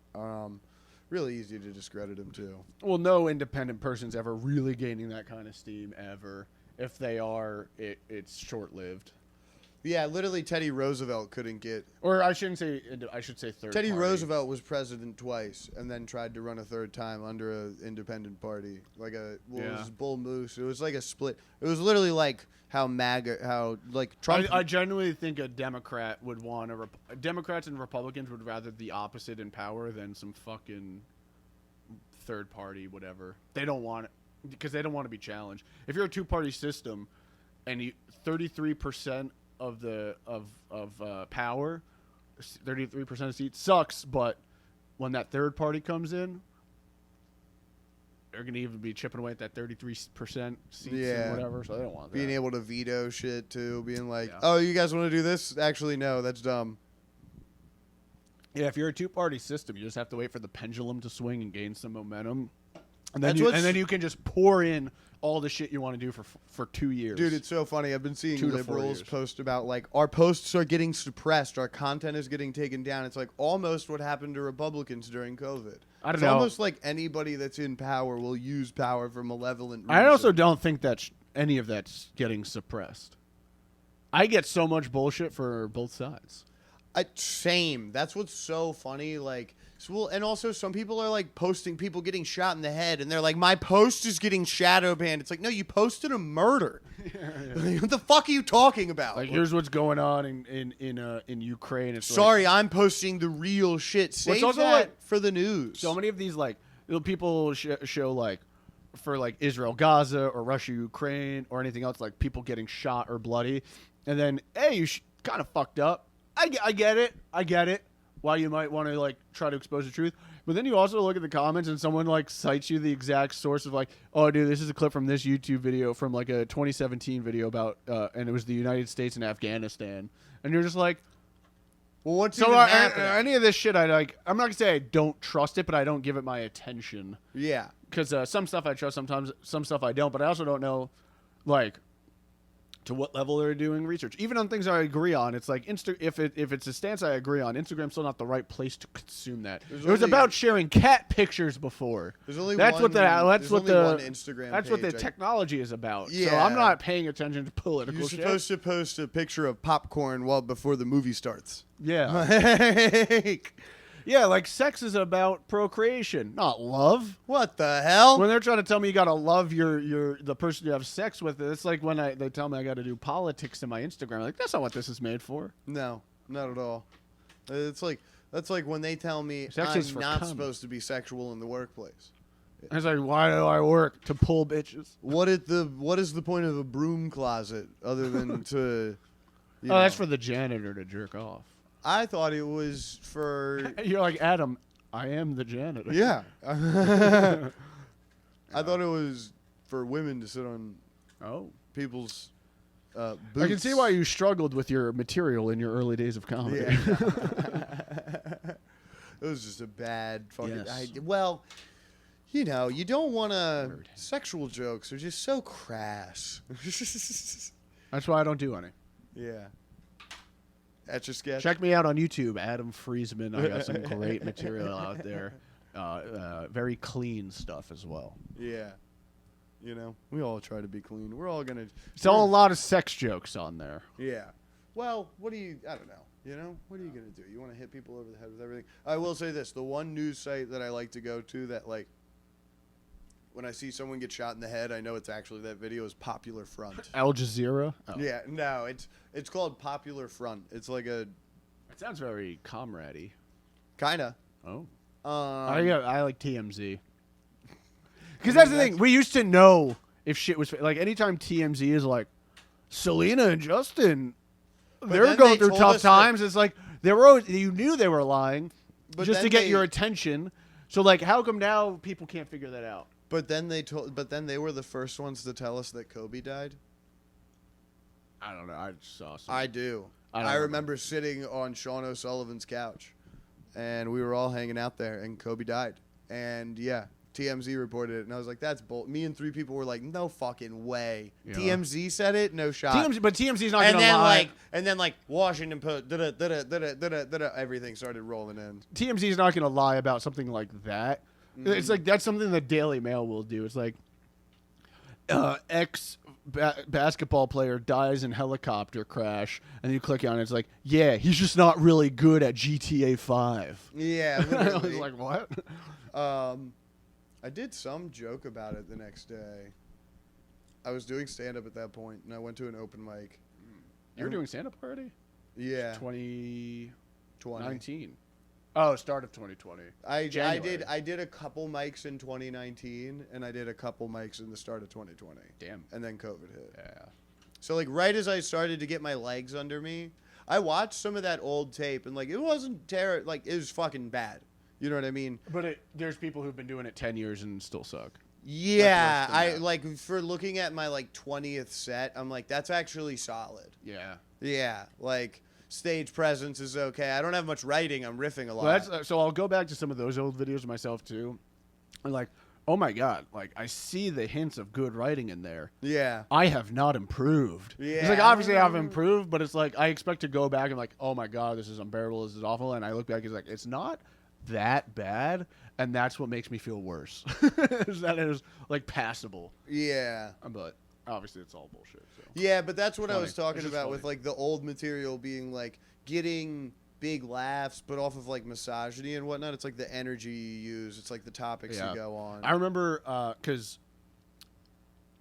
Really easy to discredit him too. Well, no independent person's ever really gaining that kind of steam ever. If they are, it's short-lived. Yeah, literally Teddy Roosevelt couldn't get. Or I should say third Teddy party. Roosevelt was president twice and then tried to run a third time under an independent party. Like it was Bull Moose. It was like a split. It was literally like how Trump. I genuinely think a Democrat would want Democrats and Republicans would rather the opposite in power than some fucking third party whatever. They don't want it because they don't want to be challenged. If you're a two-party system and 33% of the power, 33% of seats sucks, but when that third party comes in, they're gonna even be chipping away at that 33% seats and whatever. So they don't want that. being able to veto shit too, being like, Yeah. "Oh, you guys want to do this? Actually, no, that's dumb." Yeah, if you're a two-party system, you just have to wait for the pendulum to swing and gain some momentum, and That's then what's- you can just pour in all the shit you want to do for 2 years. Dude, it's so funny. I've been seeing 2 to 4 liberals years. post about like our posts are getting suppressed, our content is getting taken down. It's like almost what happened to Republicans during COVID. I don't It's know. almost like anybody that's in power will use power for malevolent reasons. I also don't think that's any of that's getting suppressed. I get so much bullshit for both sides. Same. That's what's so funny. Like, well, and also some people are like posting people getting shot in the head, and they're like, "My post is getting shadow banned." It's like, no, you posted a murder. Like, what the fuck are you talking about? Like, here's what's going on in Ukraine. It's sorry, I'm posting the real shit. Save also that like, for the news. So many of these like little people show like for like Israel, Gaza, or Russia, Ukraine, or anything else, like people getting shot or bloody, and then hey, you kind of fucked up. I get it. Why you might want to like try to expose the truth, but then you also look at the comments and someone like cites you the exact source of like, oh dude, this is a clip from this YouTube video from like a 2017 video about and it was the United States and Afghanistan, and you're just like, well, what's so even happening? Any of this shit I like, I'm not gonna say I don't trust it, but I don't give it my attention. Yeah, because some stuff I trust, sometimes some stuff I don't, but I also don't know like to what level they're doing research. Even on things I agree on, it's like if it's a stance I agree on, Instagram's still not the right place to consume that. It was about sharing cat pictures before. There's only that's one, what the one Instagram that's page, what the technology is about. Yeah. So I'm not paying attention to political You're shit. supposed to post a picture of popcorn before the movie starts. Yeah. Yeah, like sex is about procreation, not love. What the hell? When they're trying to tell me you gotta love the person you have sex with, it's like when they tell me I gotta do politics in my Instagram. I'm like, that's not what this is made for. No, not at all. It's like that's like when they tell me Sex I'm is for not cum. supposed to be sexual in the workplace. It's like, why do I work? To pull bitches. What is the point of a broom closet other than to? That's for the janitor to jerk off. I thought it was for. You're like, Adam, I am the janitor. Yeah. I thought it was for women to sit on people's boots. I can see why you struggled with your material in your early days of comedy. Yeah. It was just a bad fucking. Yes. Well, you know, you don't want to. Sexual jokes are just so crass. That's why I don't do any. Yeah. Etch a sketch. Check me out on YouTube, Adam Freesman. I got some great material out there. Very clean stuff as well. Yeah. You know, we all try to be clean. We're all going to... Still a lot of sex jokes on there. Yeah. Well, I don't know. You know, what are you going to do? You want to hit people over the head with everything? I will say this. The one news site that I like to go to that, like, when I see someone get shot in the head, I know it's actually that video is Popular Front. Al Jazeera? Oh. Yeah, no, it's called Popular Front. It's like a... It sounds very comrade-y. Kinda. Oh. I like TMZ. Because that's the thing. We used to know if shit was... Like, anytime TMZ is like, Selena and Justin, they're going through tough times. It's like, you knew they were lying just to get your attention. So, like, how come now people can't figure that out? But then they were the first ones to tell us that Kobe died. I don't know. I just saw something. I do. I remember sitting on Sean O'Sullivan's couch, and we were all hanging out there, and Kobe died. And yeah, TMZ reported it, and I was like, "That's bull." Me and 3 people were like, "No fucking way." Yeah. TMZ said it, no shot. But TMZ's not gonna lie. And then Washington Post, everything started rolling in. TMZ's not gonna lie about something like that. Mm-hmm. It's like that's something the Daily Mail will do. It's like basketball player dies in helicopter crash, and you click on it. It's like, yeah, he's just not really good at GTA 5. Yeah, I was like, what? I did some joke about it the next day. I was doing stand-up at that point, and I went to an open mic. You were doing stand-up already? Yeah. 2019. Oh, start of 2020. I did a couple mics in 2019, and I did a couple mics in the start of 2020. Damn. And then COVID hit. Yeah. So, like, right as I started to get my legs under me, I watched some of that old tape, and, like, it wasn't terrible. Like, it was fucking bad. You know what I mean? But there's people who've been doing it 10 years and still suck. Yeah. Like, for looking at my, like, 20th set, I'm like, that's actually solid. Yeah. Yeah. Like... Stage presence is okay. I don't have much writing. I'm riffing a lot. Well, so I'll go back to some of those old videos myself too. And like, oh my god, like I see the hints of good writing in there. Yeah. I have not improved. Yeah. It's like obviously I've improved, but it's like I expect to go back and like, oh my god, this is unbearable. This is awful. And I look back, it's like it's not that bad, and that's what makes me feel worse. Is that it is like passable. Yeah. But obviously it's all bullshit. So. Yeah, but that's what I Funny. was talking It's just about funny. with like the old material being like getting big laughs, but off of like misogyny and whatnot. It's like the energy you use. It's like the topics you go on. I remember because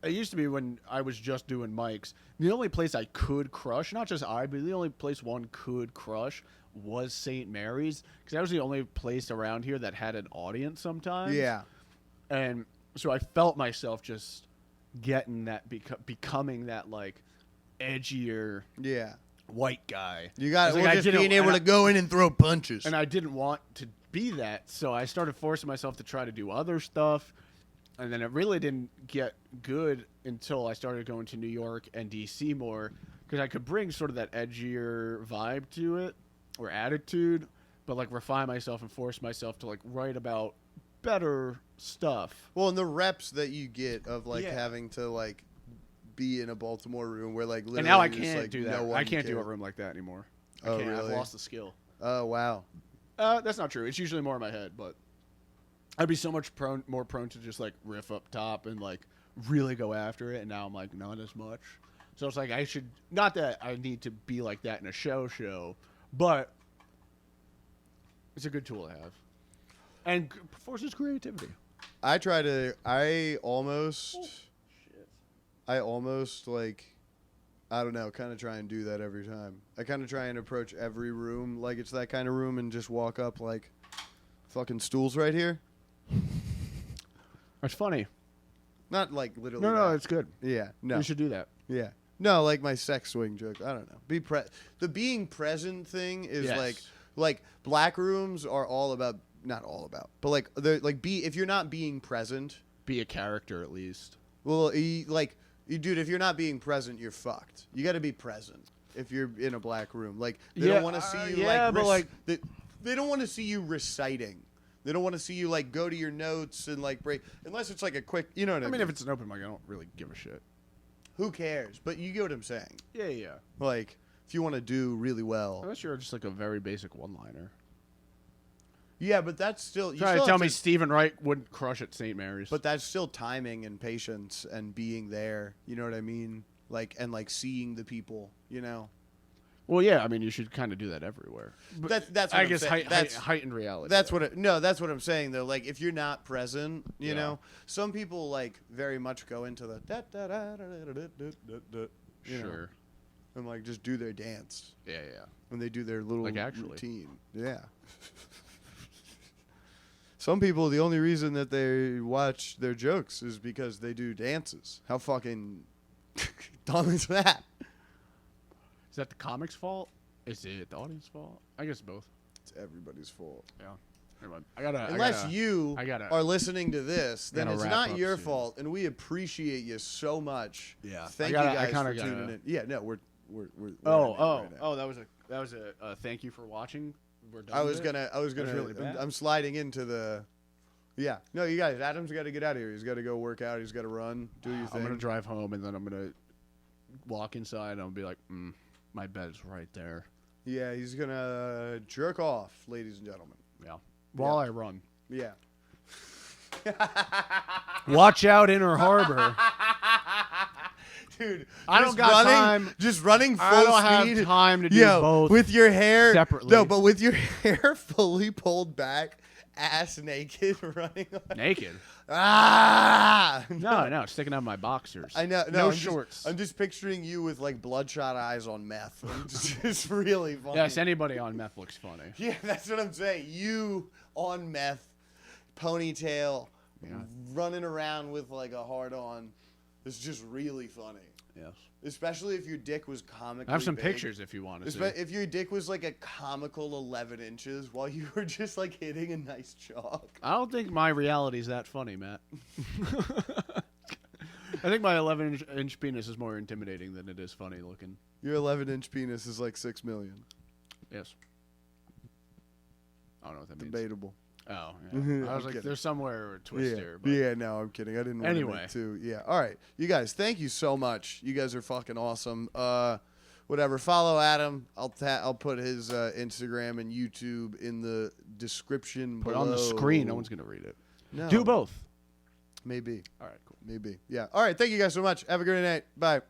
it used to be when I was just doing mics, the only place I could crush, not just but the only place one could crush was St. Mary's, because that was the only place around here that had an audience sometimes. Yeah. And so I felt myself just getting that, becoming that like edgier Yeah. white guy. You got It's like well, I just didn't- being able and to go in and throw punches. And I didn't want to be that, so I started forcing myself to try to do other stuff. And then it really didn't get good until I started going to New York and DC more, because I could bring sort of that edgier vibe to it or attitude, but like refine myself and force myself to like write about better stuff. Well, and the reps that you get of like Yeah. having to like be in a Baltimore room where like literally And now I just, can't like, do no that. one I can't do cares. a room like that anymore. I Oh, can't. really? I've lost the skill. Oh wow. That's not true. It's usually more in my head, but I'd be so much more prone to just like riff up top and like really go after it. And now I'm like, not as much. So it's like I should, not that I need to be like that in a show, but it's a good tool to have. And forces creativity. I almost like, I don't know, kind of try and do that every time. I kind of try and approach every room like it's that kind of room and just walk up like fucking stools right here. It's funny. Not like literally. No, that. it's good. Yeah, no. You should do that. Yeah. No, like my sex swing joke. I don't know. The being present thing is Yes. like black rooms are all about, not all about, but like they're like if you're not being present, Be a character at least. well, dude, if you're not being present, you're fucked. You got to be present if you're in a black room. Like they Yeah, don't want to see you yeah, but, like- they don't want to see you reciting. They don't want to see you like go to your notes and like break, unless it's like a quick, you know what I I mean? mean, if it's an open mic, I don't really give a shit. Who cares? But you get what I'm saying. Yeah. Like if you want to do really well. Unless you're just like a very basic one-liner. Yeah, but that's still you Trying still to tell have me Stephen Wright wouldn't crush at St. Mary's. but that's still timing and patience and being there. You know what I mean? Like and like seeing the people. You know. well, yeah, I mean, you should kind of do that everywhere. But That's what I I'm guess saying. That's heightened reality. that's what that's what I'm saying though. Like if you're not present, you Yeah. know, some people like very much go into the da da da da da da da da da. You know, Sure. and like just do their dance Yeah. when they do their little Like, actually. routine. Yeah. Some people, the only reason that they watch their jokes is because they do dances. How fucking dumb is that? Is that the comic's fault? Is it the audience fault? I guess both. It's everybody's fault. Yeah. Never mind. I gotta. Unless you I gotta- are listening to this, then gotta it's wrap not up your soon. fault, and we appreciate you so much. Yeah. Thank I you guys kinda for tuning gotta- in. Yeah, no, we're ending it Oh, right now. oh! That was a thank you for watching. We're done. I was with it? gonna. really bad. I'm sliding into the. Yeah, no, you guys. Adam's got to get out of here. He's got to go work out. He's got to run. Do your thing. I'm gonna drive home and then I'm gonna walk inside and I'll be like, my bed's right there. Yeah, he's gonna jerk off, ladies and gentlemen. Yeah. While I run. Yeah. Watch out, Inner Harbor. Dude, I don't just got running, time. Just running full I don't speed. have time to do Yo, both with your hair separately. No, but with your hair fully pulled back, ass naked, running. naked. Ah! No, sticking out my boxers. I know. No I'm shorts. I'm just picturing you with like bloodshot eyes on meth. It's really funny. Yes, anybody on meth looks funny. Yeah, that's what I'm saying. You on meth, ponytail, Yeah. running around with like a hard on. It's just really funny. Yes. Especially if your dick was comically I have some big. pictures if you want to see. If your dick was like a comical 11 inches while you were just like hitting a nice chalk. I don't think my reality is that funny, Matt. I think my 11-inch penis is more intimidating than it is funny looking. Your 11-inch penis is like 6 million. Yes. I don't know what that means. Debatable. Oh, yeah. I'm I was like, kidding. there's somewhere a twist Yeah. here. But Yeah, no, I'm kidding. I didn't want to Anyway. make two. Yeah. All right. You guys, thank you so much. You guys are fucking awesome. Whatever. Follow Adam. I'll put his Instagram and YouTube in the description put it below. on the screen. No one's going to read it. No. Do both. Maybe. All right, cool. Maybe. Yeah. All right. Thank you guys so much. Have a great night. Bye.